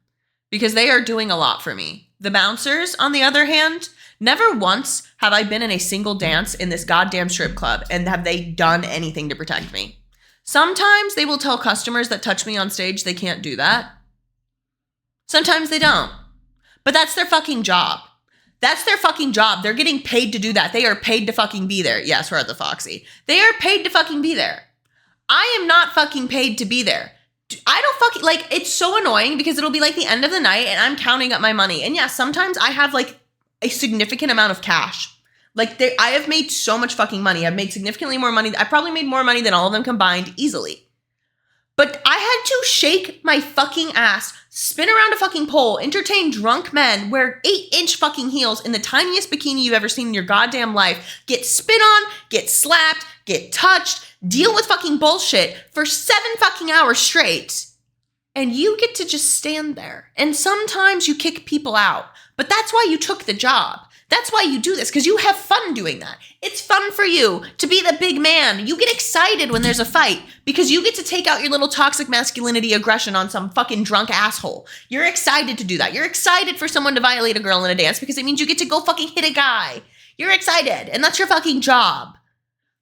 [SPEAKER 1] because they are doing a lot for me. The bouncers, on the other hand, never once have I been in a single dance in this goddamn strip club and have they done anything to protect me. Sometimes they will tell customers that touch me on stage they can't do that. Sometimes they don't. But that's their fucking job. That's their fucking job. They're getting paid to do that. They are paid to fucking be there. Yes, we're at the Foxy. They are paid to fucking be there. I am not fucking paid to be there. I don't fucking, like, it's so annoying because it'll be like the end of the night and I'm counting up my money. And yeah, sometimes I have like a significant amount of cash. Like, I have made so much fucking money. I've made significantly more money. I probably made more money than all of them combined easily. But I had to shake my fucking ass, spin around a fucking pole, entertain drunk men, wear 8-inch fucking heels in the tiniest bikini you've ever seen in your goddamn life, get spit on, get slapped, get touched, deal with fucking bullshit for 7 fucking hours straight. And you get to just stand there. And sometimes you kick people out. But that's why you took the job. That's why you do this, because you have fun doing that. It's fun for you to be the big man. You get excited when there's a fight because you get to take out your little toxic masculinity aggression on some fucking drunk asshole. You're excited to do that. You're excited for someone to violate a girl in a dance because it means you get to go fucking hit a guy. You're excited, and that's your fucking job.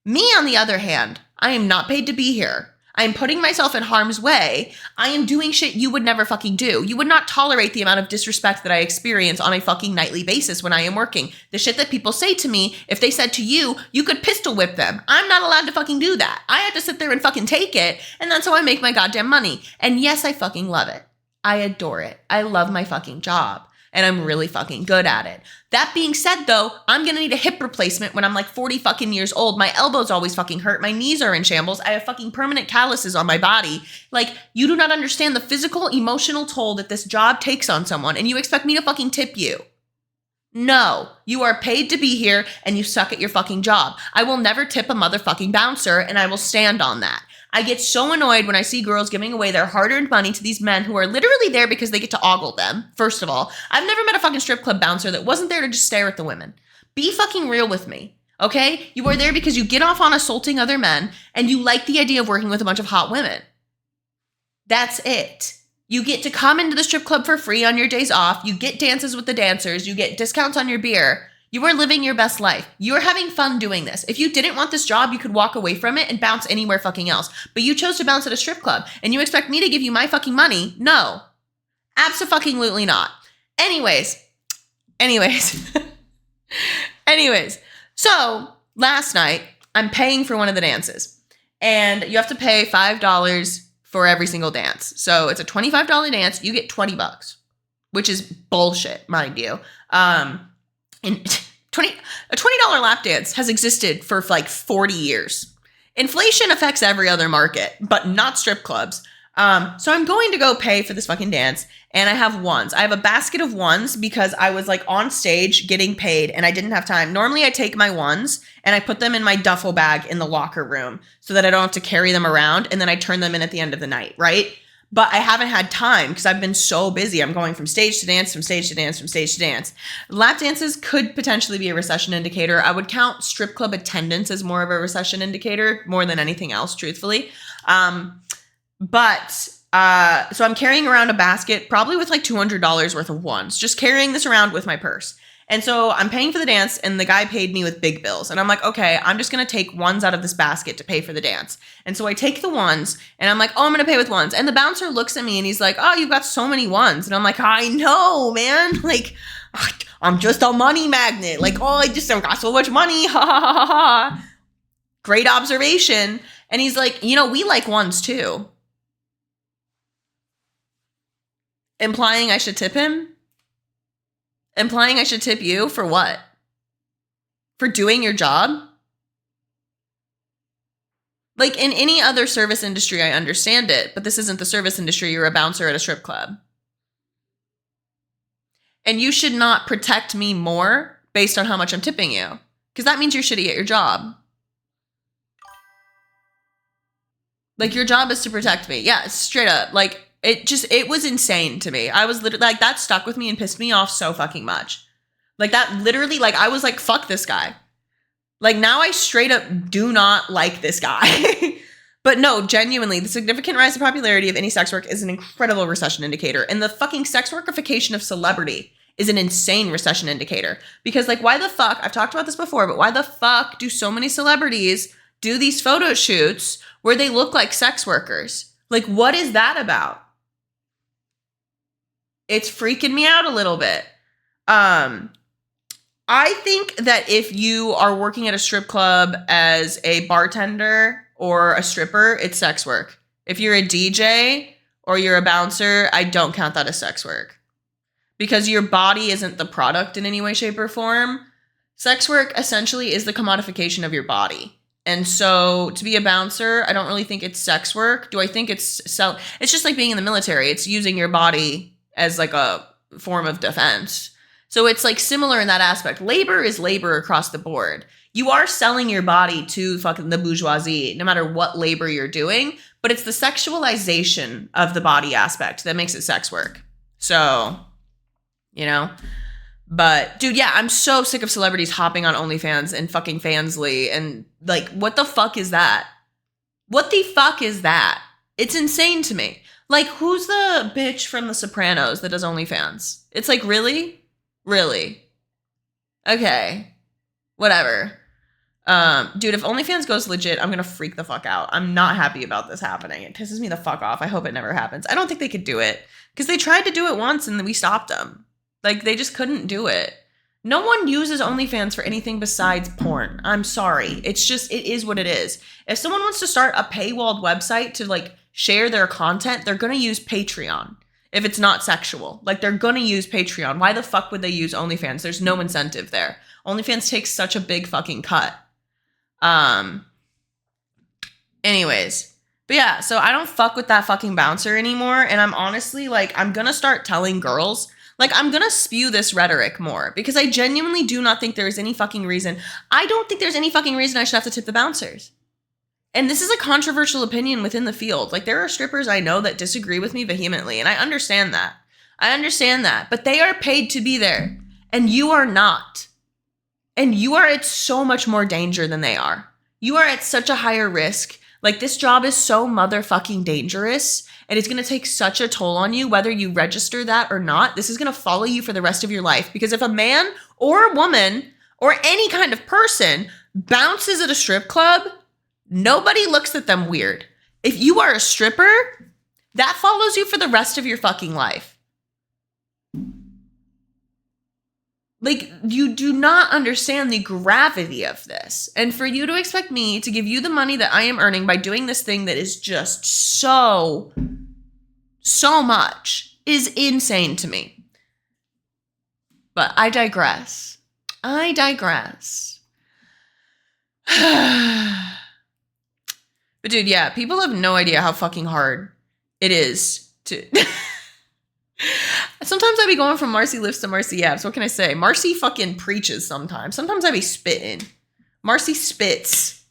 [SPEAKER 1] Me, on the other hand, I am not paid to be here. I am putting myself in harm's way. I am doing shit you would never fucking do. You would not tolerate the amount of disrespect that I experience on a fucking nightly basis when I am working. The shit that people say to me, if they said to you, you could pistol whip them. I'm not allowed to fucking do that. I have to sit there and fucking take it, and that's how I make my goddamn money. And yes, I fucking love it. I adore it. I love my fucking job. And I'm really fucking good at it. That being said, though, I'm gonna need a hip replacement when I'm like 40 fucking years old. My elbows always fucking hurt. My knees are in shambles. I have fucking permanent calluses on my body. Like, you do not understand the physical, emotional toll that this job takes on someone, and you expect me to fucking tip you. No, you are paid to be here and you suck at your fucking job. I will never tip a motherfucking bouncer, and I will stand on that. I get so annoyed when I see girls giving away their hard-earned money to these men who are literally there because they get to ogle them, first of all. I've never met a fucking strip club bouncer that wasn't there to just stare at the women. Be fucking real with me, okay? You are there because you get off on assaulting other men and you like the idea of working with a bunch of hot women. That's it. You get to come into the strip club for free on your days off. You get dances with the dancers. You get discounts on your beer. You are living your best life. You are having fun doing this. If you didn't want this job, you could walk away from it and bounce anywhere fucking else. But you chose to bounce at a strip club and you expect me to give you my fucking money? No. Abso-fucking-lutely not. Anyways. So last night, I'm paying for one of the dances. And you have to pay $5 for every single dance. So it's a $25 dance. You get $20, which is bullshit, mind you. And a $20 lap dance has existed for like 40 years. Inflation affects every other market, but not strip clubs. So I'm going to go pay for this fucking dance, and I have ones. I have a basket of ones because I was like on stage getting paid and I didn't have time. Normally I take my ones and I put them in my duffel bag in the locker room so that I don't have to carry them around, and then I turn them in at the end of the night, right? But I haven't had time because I've been so busy. I'm going from stage to dance, from stage to dance, from stage to dance. Lap dances could potentially be a recession indicator. I would count strip club attendance as more of a recession indicator more than anything else, truthfully. So I'm carrying around a basket, probably with like $200 worth of ones, just carrying this around with my purse. And so I'm paying for the dance, and the guy paid me with big bills. And I'm like, okay, I'm just going to take ones out of this basket to pay for the dance. And so I take the ones, and I'm like, oh, I'm going to pay with ones. And the bouncer looks at me, and he's like, oh, you've got so many ones. And I'm like, I know, man. Like, I'm just a money magnet. Like, oh, I've got so much money. Ha, ha, ha, ha, ha. Great observation. And he's like, we like ones too. Implying I should tip him? Implying I should tip you for what? for doing your job? Like in any other service industry, I understand it, but this isn't the service industry. You're a bouncer at a strip club. And you should not protect me more based on how much I'm tipping you, because that means you're shitty at your job. Like, your job is to protect me. Yeah, straight up. Like, it was insane to me. I was literally, like, that stuck with me and pissed me off so fucking much. Like, that literally, like, I was like, fuck this guy. Like, now I straight up do not like this guy. But no, genuinely, the significant rise in popularity of any sex work is an incredible recession indicator. And the fucking sex workification of celebrity is an insane recession indicator. Because, like, why the fuck, I've talked about this before, but why the fuck do so many celebrities do these photo shoots where they look like sex workers? Like, what is that about? It's freaking me out a little bit. I think that if you are working at a strip club as a bartender or a stripper, it's sex work. If you're a DJ or you're a bouncer, I don't count that as sex work. Because your body isn't the product in any way, shape, or form. Sex work essentially is the commodification of your body. And so to be a bouncer, I don't really think it's sex work. Do I think it's it's just like being in the military. It's using your body as like a form of defense. So it's like similar in that aspect. Labor is labor across the board. You are selling your body to fucking the bourgeoisie, no matter what labor you're doing, but it's the sexualization of the body aspect that makes it sex work. So, you know, but dude, yeah, I'm so sick of celebrities hopping on OnlyFans and fucking Fansly and like, what the fuck is that? What the fuck is that? It's insane to me. Like, who's the bitch from The Sopranos that does OnlyFans? It's like, really? Really? Okay. Whatever. Dude, if OnlyFans goes legit, I'm gonna freak the fuck out. I'm not happy about this happening. It pisses me the fuck off. I hope it never happens. I don't think they could do it because they tried to do it once and we stopped them. Like, they just couldn't do it. No one uses OnlyFans for anything besides porn. I'm sorry. It's just, it is what it is. If someone wants to start a paywalled website to like share their content, they're gonna use Patreon. If it's not sexual, like, they're gonna use Patreon. Why the fuck would they use OnlyFans? There's no incentive there. OnlyFans takes such a big fucking cut. Anyways, but yeah, so I don't fuck with that fucking bouncer anymore. And I'm honestly like, I'm gonna start telling girls, like, I'm gonna spew this rhetoric more because I genuinely do not think there is any fucking reason. I don't think there's any fucking reason I should have to tip the bouncers. And this is a controversial opinion within the field. Like, there are strippers I know that disagree with me vehemently, and I understand that. But they are paid to be there, and you are not. And you are at so much more danger than they are. You are at such a higher risk. Like, this job is so motherfucking dangerous, and it's going to take such a toll on you, whether you register that or not. This is going to follow you for the rest of your life, because if a man or a woman or any kind of person bounces at a strip club, nobody looks at them weird. If you are a stripper, that follows you for the rest of your fucking life. Like, you do not understand the gravity of this. And for you to expect me to give you the money that I am earning by doing this thing that is just so much is insane to me. But I digress. But dude, yeah, people have no idea how fucking hard it is to... Sometimes I be going from Marcy lifts to Marcy abs. What can I say? Marcy fucking preaches sometimes. Sometimes I be spitting. Marcy spits.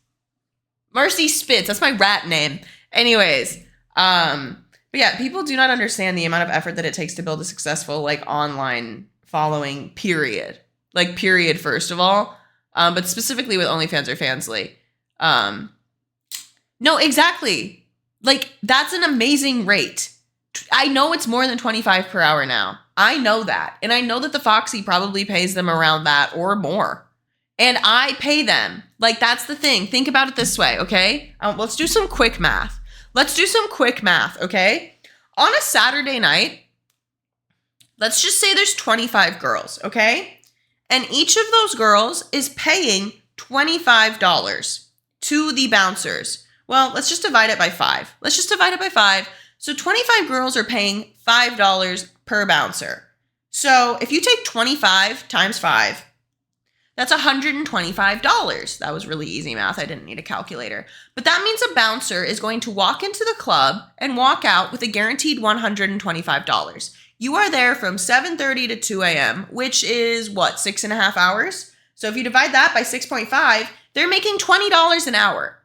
[SPEAKER 1] That's my rap name. Anyways, but yeah, people do not understand the amount of effort that it takes to build a successful, like, online following, period. Like, period, first of all. But specifically with OnlyFans or Fansly. No, exactly. Like, that's an amazing rate. I know it's more than 25 per hour now. I know that. And I know that the Foxy probably pays them around that or more. And I pay them. Like, that's the thing. Think about it this way, okay? Let's do some quick math. Okay? On a Saturday night, let's just say there's 25 girls, okay? And each of those girls is paying $25 to the bouncers. Well, let's just divide it by 5. So 25 girls are paying $5 per bouncer. So if you take 25 times 5, That's $125. That was really easy math. I didn't need a calculator. But that means a bouncer is going to walk into the club and walk out with a guaranteed $125. You are there from 7:30 to 2 a.m., which is what, 6.5 hours? So if you divide that by 6.5, they're making $20 an hour.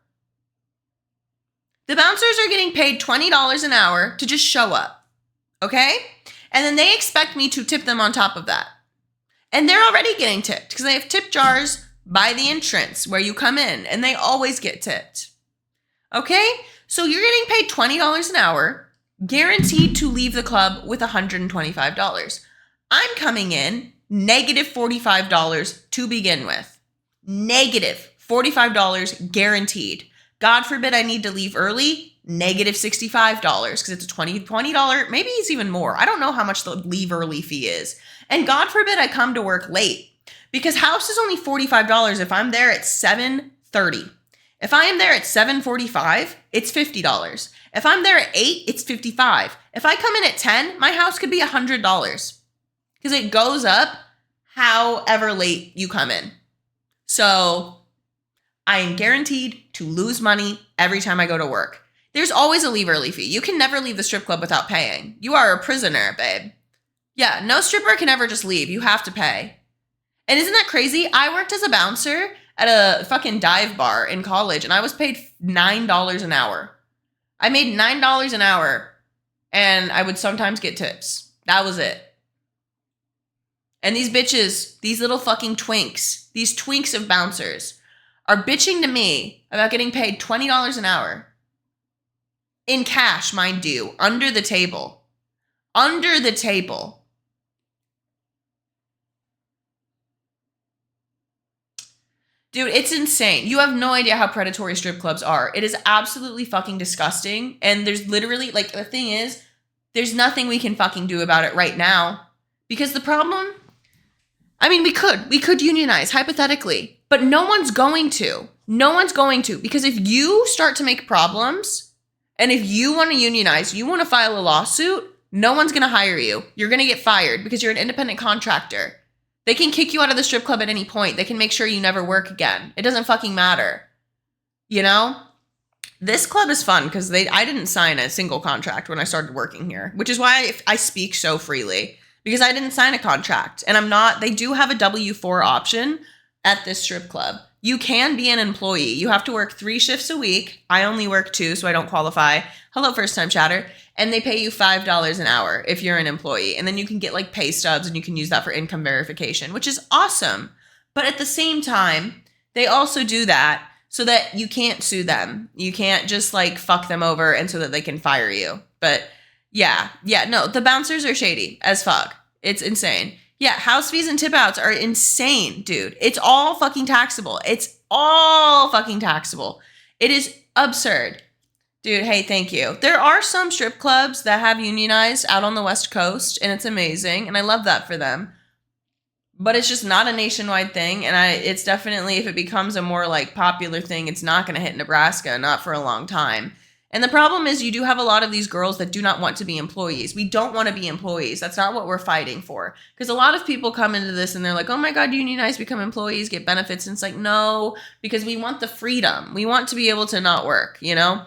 [SPEAKER 1] The bouncers are getting paid $20 an hour to just show up, okay? And then they expect me to tip them on top of that. And they're already getting tipped because they have tip jars by the entrance where you come in, and they always get tipped. Okay? So you're getting paid $20 an hour, guaranteed to leave the club with $125. I'm coming in negative $45 to begin with. Negative $45 guaranteed. God forbid I need to leave early, negative $65 because it's a $20, maybe it's even more. I don't know how much the leave early fee is. And God forbid I come to work late because house is only $45 if I'm there at 7:30. If I am there at 7:45, it's $50. If I'm there at 8, it's $55. If I come in at 10, my house could be $100 because it goes up however late you come in. So I am guaranteed to lose money every time I go to work. There's always a leave early fee. You can never leave the strip club without paying. You are a prisoner, babe. Yeah, no stripper can ever just leave. You have to pay. And isn't that crazy? I worked as a bouncer at a fucking dive bar in college, and I was paid $9 an hour. I made $9 an hour, and I would sometimes get tips. That was it. And these bitches, these little fucking twinks, these twinks of bouncers, are bitching to me about getting paid $20 an hour. In cash, mind you, under the table. Under the table. Dude, it's insane. You have no idea how predatory strip clubs are. It is absolutely fucking disgusting. And there's literally, like, the thing is, there's nothing we can fucking do about it right now. Because the problem, I mean, we could unionize, hypothetically. But no one's going to. No one's going to. Because if you start to make problems, and if you want to unionize, you want to file a lawsuit, no one's going to hire you. You're going to get fired because you're an independent contractor. They can kick you out of the strip club at any point. They can make sure you never work again. It doesn't fucking matter. You know? This club is fun because I didn't sign a single contract when I started working here, which is why I speak so freely. Because I didn't sign a contract. And they do have a W-4 option at this strip club. You can be an employee. You have to work 3 shifts a week. I only work 2, so I don't qualify. Hello, first time chatter. And they pay you $5 an hour if you're an employee. And then you can get like pay stubs and you can use that for income verification, which is awesome. But at the same time, they also do that so that you can't sue them. You can't just like fuck them over and so that they can fire you. But yeah, no, the bouncers are shady as fuck. It's insane. Yeah, house fees and tip outs are insane, dude. It's all fucking taxable. It's all fucking taxable. It is absurd. Dude, hey, thank you. There are some strip clubs that have unionized out on the West Coast, and it's amazing, and I love that for them. But it's just not a nationwide thing, and it's definitely, if it becomes a more like popular thing, it's not going to hit Nebraska, not for a long time. And the problem is you do have a lot of these girls that do not want to be employees. We don't want to be employees. That's not what we're fighting for. Because a lot of people come into this and they're like, oh my God, unionize, become employees, get benefits. And it's like, no, because we want the freedom. We want to be able to not work, you know?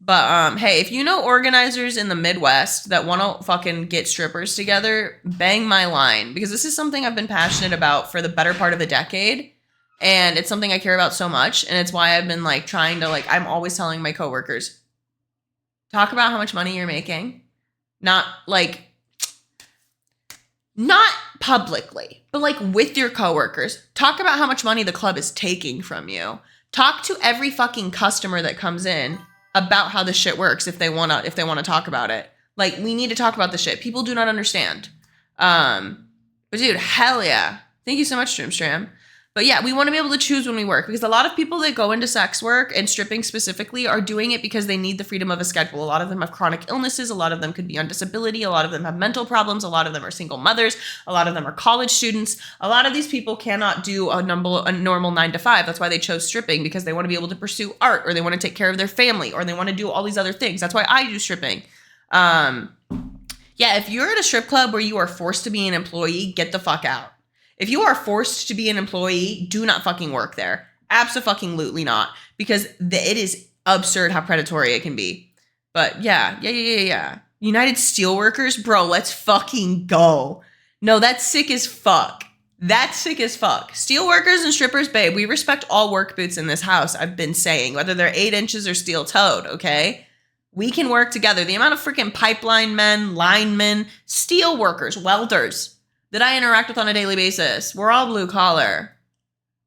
[SPEAKER 1] But hey, if you know organizers in the Midwest that want to fucking get strippers together, bang my line. Because this is something I've been passionate about for the better part of a decade. And it's something I care about so much. And it's why I've been like trying to I'm always telling my coworkers, talk about how much money you're making. Not publicly, but like with your coworkers. Talk about how much money the club is taking from you. Talk to every fucking customer that comes in about how this shit works if they want to talk about it. Like, we need to talk about the shit. People do not understand. But dude, hell yeah. Thank you so much, Stream. But yeah, we want to be able to choose when we work, because a lot of people that go into sex work and stripping specifically are doing it because they need the freedom of a schedule. A lot of them have chronic illnesses. A lot of them could be on disability. A lot of them have mental problems. A lot of them are single mothers. A lot of them are college students. A lot of these people cannot do a normal 9 to 5. That's why they chose stripping, because they want to be able to pursue art, or they want to take care of their family, or they want to do all these other things. That's why I do stripping. Yeah, if you're at a strip club where you are forced to be an employee, get the fuck out. If you are forced to be an employee, do not fucking work there. Absolutely not. Because it is absurd how predatory it can be. But yeah. United Steelworkers, bro, let's fucking go. No, that's sick as fuck. That's sick as fuck. Steelworkers and strippers, babe, we respect all work boots in this house, I've been saying, whether they're 8 inches or steel-toed, okay? We can work together. The amount of freaking pipeline men, linemen, steel workers, welders that I interact with on a daily basis, we're all blue collar.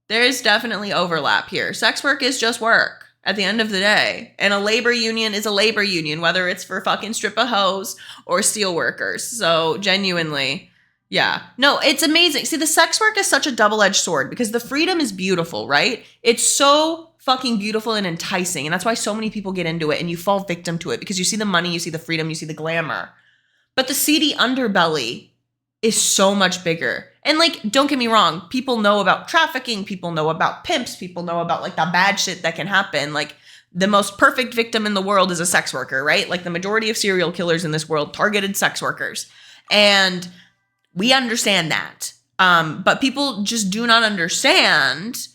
[SPEAKER 1] There is definitely overlap here. Sex work is just work at the end of the day. And a labor union is a labor union, whether it's for fucking strip-a-hoes or steel workers. So genuinely, yeah. No, it's amazing. See, the sex work is such a double-edged sword because the freedom is beautiful, right? It's so fucking beautiful and enticing. And that's why so many people get into it and you fall victim to it because you see the money, you see the freedom, you see the glamour. But the seedy underbelly is so much bigger. And like, don't get me wrong, people know about trafficking, people know about pimps, people know about like the bad shit that can happen. Like the most perfect victim in the world is a sex worker, right? Like the majority of serial killers in this world targeted sex workers. And we understand that. But people just do not understand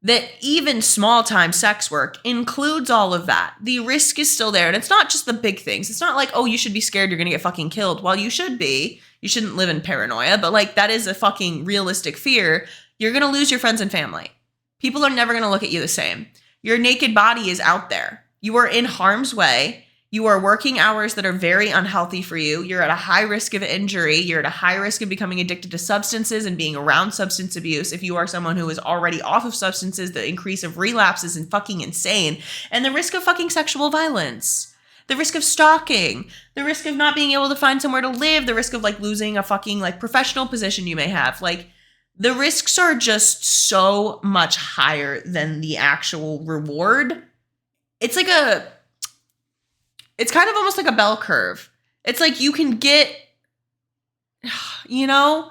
[SPEAKER 1] that even small-time sex work includes all of that. The risk is still there. And it's not just the big things. It's not like, oh, you should be scared you're going to get fucking killed. Well, you should be. You shouldn't live in paranoia. But, like, that is a fucking realistic fear. You're going to lose your friends and family. People are never going to look at you the same. Your naked body is out there. You are in harm's way. You are working hours that are very unhealthy for you. You're at a high risk of injury. You're at a high risk of becoming addicted to substances and being around substance abuse. If you are someone who is already off of substances, the increase of relapses is fucking insane. And the risk of fucking sexual violence. The risk of stalking. The risk of not being able to find somewhere to live. The risk of like losing a fucking like professional position you may have. Like the risks are just so much higher than the actual reward. It's like it's kind of almost like a bell curve. It's like you can get, you know,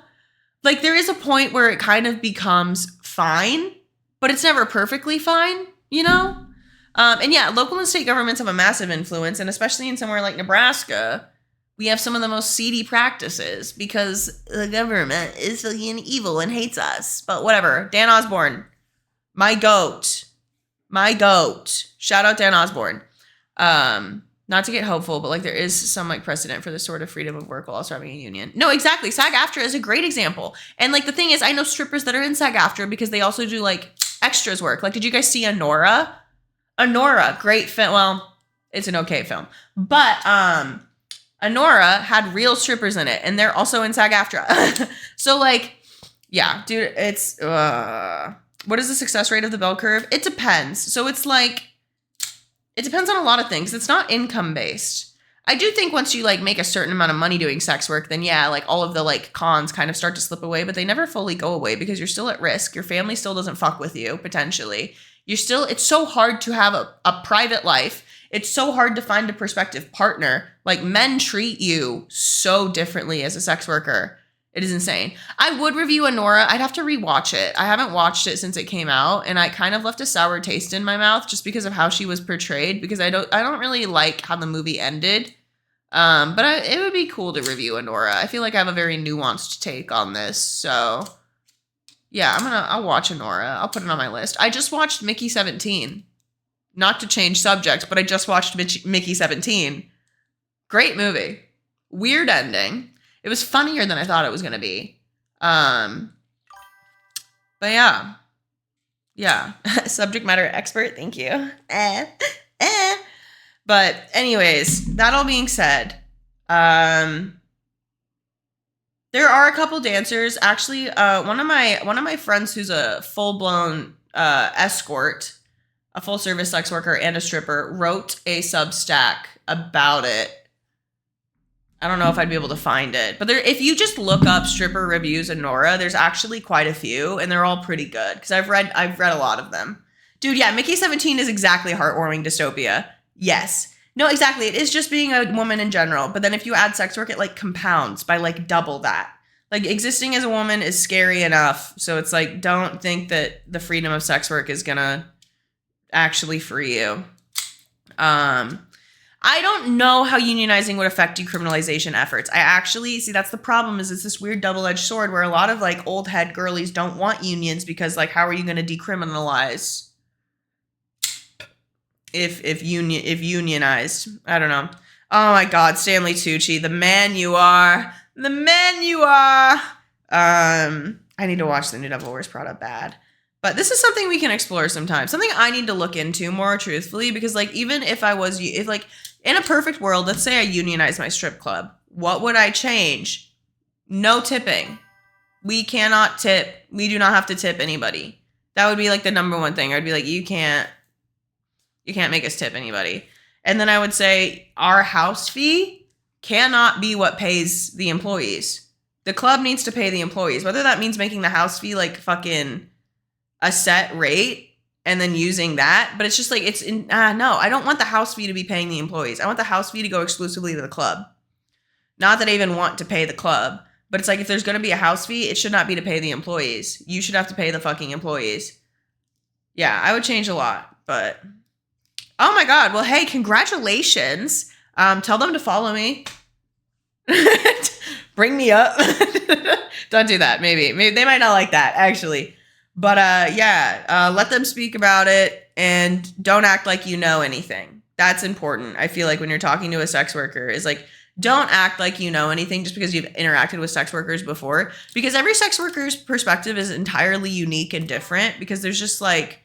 [SPEAKER 1] like there is a point where it kind of becomes fine, but it's never perfectly fine, you know? And yeah, local and state governments have a massive influence, and especially in somewhere like Nebraska, we have some of the most seedy practices because the government is fucking evil and hates us. But whatever. Dan Osborne, my goat. Shout out Dan Osborne. Not to get hopeful, but like there is some like precedent for this sort of freedom of work while also having a union. No, exactly. SAG-AFTRA is a great example. And like the thing is, I know strippers that are in SAG-AFTRA because they also do like extras work. Like, did you guys see Honora? Honora, great film. Well, it's an okay film. But Honora had real strippers in it, and they're also in SAG-AFTRA. So like, yeah, dude, it's what is the success rate of the bell curve? It depends. So it's like, it depends on a lot of things. It's not income based. I do think once you like make a certain amount of money doing sex work, then yeah, like all of the like cons kind of start to slip away, but they never fully go away because you're still at risk. Your family still doesn't fuck with you, potentially. It's so hard to have a private life. It's so hard to find a prospective partner. Like men treat you so differently as a sex worker. It is insane. I would review Honora. I'd have to rewatch it. I haven't watched it since it came out, and I kind of left a sour taste in my mouth just because of how she was portrayed. Because I don't really like how the movie ended. But it would be cool to review Honora. I feel like I have a very nuanced take on this. So yeah, I'll watch Honora. I'll put it on my list. I just watched Mickey 17. Not to change subjects, but I just watched Mickey 17. Great movie. Weird ending. It was funnier than I thought it was going to be. But yeah. Yeah. Subject matter expert. Thank you. But anyways, that all being said, there are a couple dancers. Actually, one of my friends who's a full-blown escort, a full-service sex worker and a stripper, wrote a Substack about it. I don't know if I'd be able to find it, but if you just look up stripper reviews in Nora, there's actually quite a few, and they're all pretty good because I've read a lot of them. Dude, yeah, Mickey 17 is exactly heartwarming dystopia. Yes. No, exactly. It is just being a woman in general, but then if you add sex work, it like compounds by like double that. Like existing as a woman is scary enough, so it's like don't think that the freedom of sex work is gonna actually free you. I don't know how unionizing would affect decriminalization efforts. I actually see that's the problem is it's this weird double-edged sword where a lot of like old head girlies don't want unions because like how are you going to decriminalize if unionized? I don't know. Oh my God, Stanley Tucci, the man you are, the man you are. I need to watch the new Devil Wears Prada bad. But this is something we can explore sometime. Something I need to look into more truthfully because like even if like in a perfect world, let's say I unionize my strip club, what would I change? No tipping. We cannot tip. We do not have to tip anybody. That would be like the number one thing. I'd be like, you can't make us tip anybody. And then I would say our house fee cannot be what pays the employees. The club needs to pay the employees, whether that means making the house fee like fucking a set rate and then using that. But it's just like, no, I don't want the house fee to be paying the employees. I want the house fee to go exclusively to the club. Not that I even want to pay the club, but it's like, if there's going to be a house fee, it should not be to pay the employees. You should have to pay the fucking employees. Yeah, I would change a lot, but oh my God. Well, hey, congratulations. Tell them to follow me. Bring me up. Don't do that. Maybe they might not like that actually. But let them speak about it and don't act like you know anything. That's important. I feel like when you're talking to a sex worker is like, don't act like you know anything just because you've interacted with sex workers before, because every sex worker's perspective is entirely unique and different because there's just like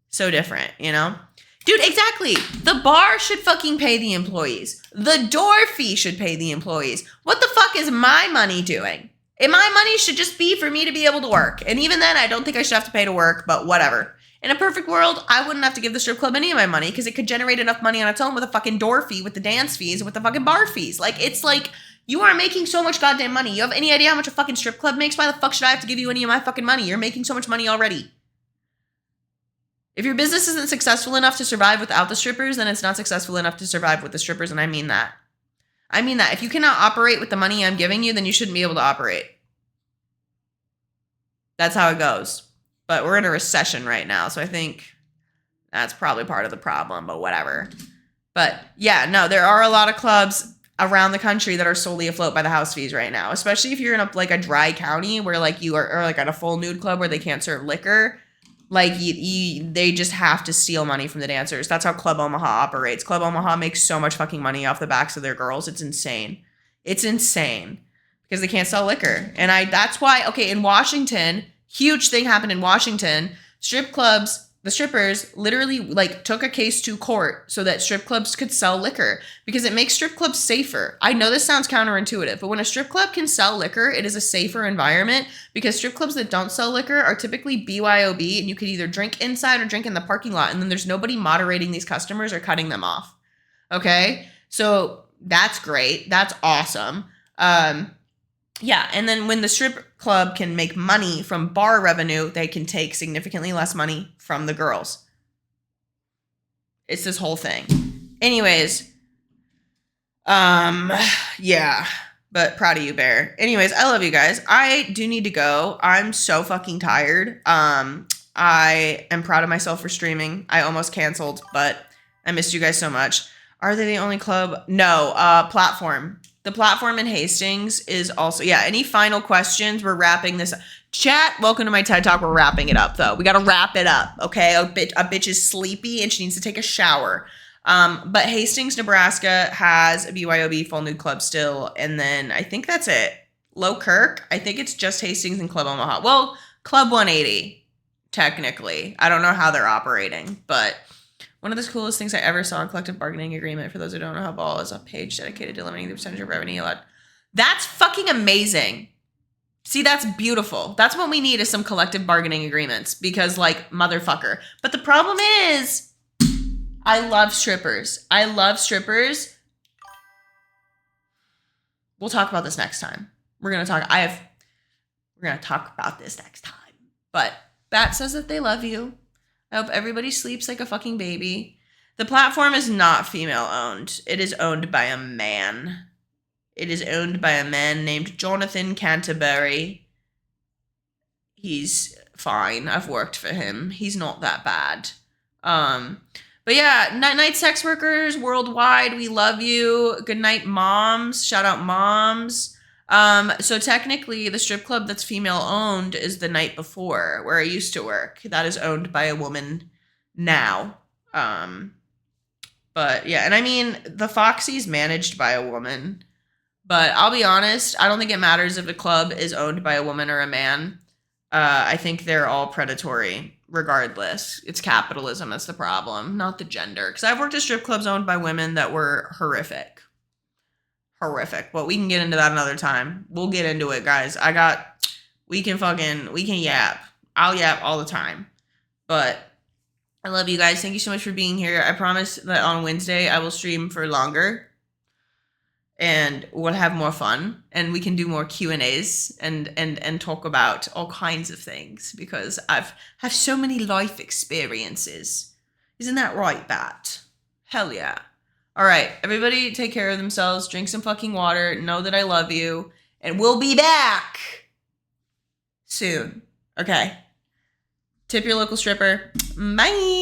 [SPEAKER 1] so different, you know? Dude, exactly. The bar should fucking pay the employees. The door fee should pay the employees. What the fuck is my money doing? And my money should just be for me to be able to work. And even then, I don't think I should have to pay to work, but whatever. In a perfect world, I wouldn't have to give the strip club any of my money because it could generate enough money on its own with a fucking door fee, with the dance fees, and with the fucking bar fees. Like, it's like, you are making so much goddamn money. You have any idea how much a fucking strip club makes? Why the fuck should I have to give you any of my fucking money? You're making so much money already. If your business isn't successful enough to survive without the strippers, then it's not successful enough to survive with the strippers, and I mean that. I mean that. If you cannot operate with the money I'm giving you, then you shouldn't be able to operate. That's how it goes. But we're in a recession right now, so I think that's probably part of the problem, but whatever. But yeah, no, there are a lot of clubs around the country that are solely afloat by the house fees right now, especially if you're in a dry county where like you are, or like at a full nude club where they can't serve liquor. Like they just have to steal money from the dancers. That's how Club Omaha operates. Club Omaha makes so much fucking money off the backs of their girls. It's insane. It's insane because they can't sell liquor. And that's why, okay, in Washington, huge thing happened in Washington. Strip clubs, the strippers literally like took a case to court so that strip clubs could sell liquor because it makes strip clubs safer. I know this sounds counterintuitive, but when a strip club can sell liquor, it is a safer environment because strip clubs that don't sell liquor are typically BYOB and you could either drink inside or drink in the parking lot and then there's nobody moderating these customers or cutting them off. Okay? So that's great. That's awesome. Yeah, and then when the strip club can make money from bar revenue, they can take significantly less money from the girls. It's this whole thing. Anyways, yeah, but proud of you, Bear. Anyways, I love you guys. I do need to go. I'm so fucking tired. I am proud of myself for streaming. I almost canceled, but I missed you guys so much. Are they the only club? No, Platform. The Platform in Hastings is also, yeah, any final questions? We're wrapping this up. Chat, welcome to my TED Talk. We're wrapping it up, though. We got to wrap it up, okay? A bitch is sleepy and she needs to take a shower. But Hastings, Nebraska has a BYOB full nude club still, and then I think that's it. Low Kirk, I think it's just Hastings and Club Omaha. Well, Club 180, technically. I don't know how they're operating, but one of the coolest things I ever saw in collective bargaining agreement, for those who don't know how ball is, a page dedicated to limiting the percentage of revenue allowed. That's fucking amazing. See, that's beautiful. That's what we need is some collective bargaining agreements because, like, motherfucker. But the problem is, I love strippers. I love strippers. We'll talk about this next time. We're gonna talk about this next time. But Bat says that they love you. I hope everybody sleeps like a fucking baby. The Platform is not female owned. It is owned by a man. It is owned by a man named Jonathan Canterbury. He's fine. I've worked for him. He's not that bad. But yeah, night sex workers worldwide, we love you. Good night, moms. Shout out moms. So technically the strip club that's female owned is the Night Before, where I used to work. That is owned by a woman now. But yeah, and I mean the Foxy's managed by a woman. But I'll be honest, I don't think it matters if a club is owned by a woman or a man. I think they're all predatory regardless. It's capitalism that's the problem, not the gender. Because I've worked at strip clubs owned by women that were horrific. Horrific. But we can get into that another time. We'll get into it, guys. We can yap. I'll yap all the time. But I love you guys. Thank you so much for being here. I promise that on Wednesday I will stream for longer. And we'll have more fun, and we can do more Q&As and talk about all kinds of things because I've have so many life experiences. Isn't that right, Bat? Hell yeah. All right, everybody take care of themselves, drink some fucking water, know that I love you, and we'll be back soon. Okay. Tip your local stripper. Bye.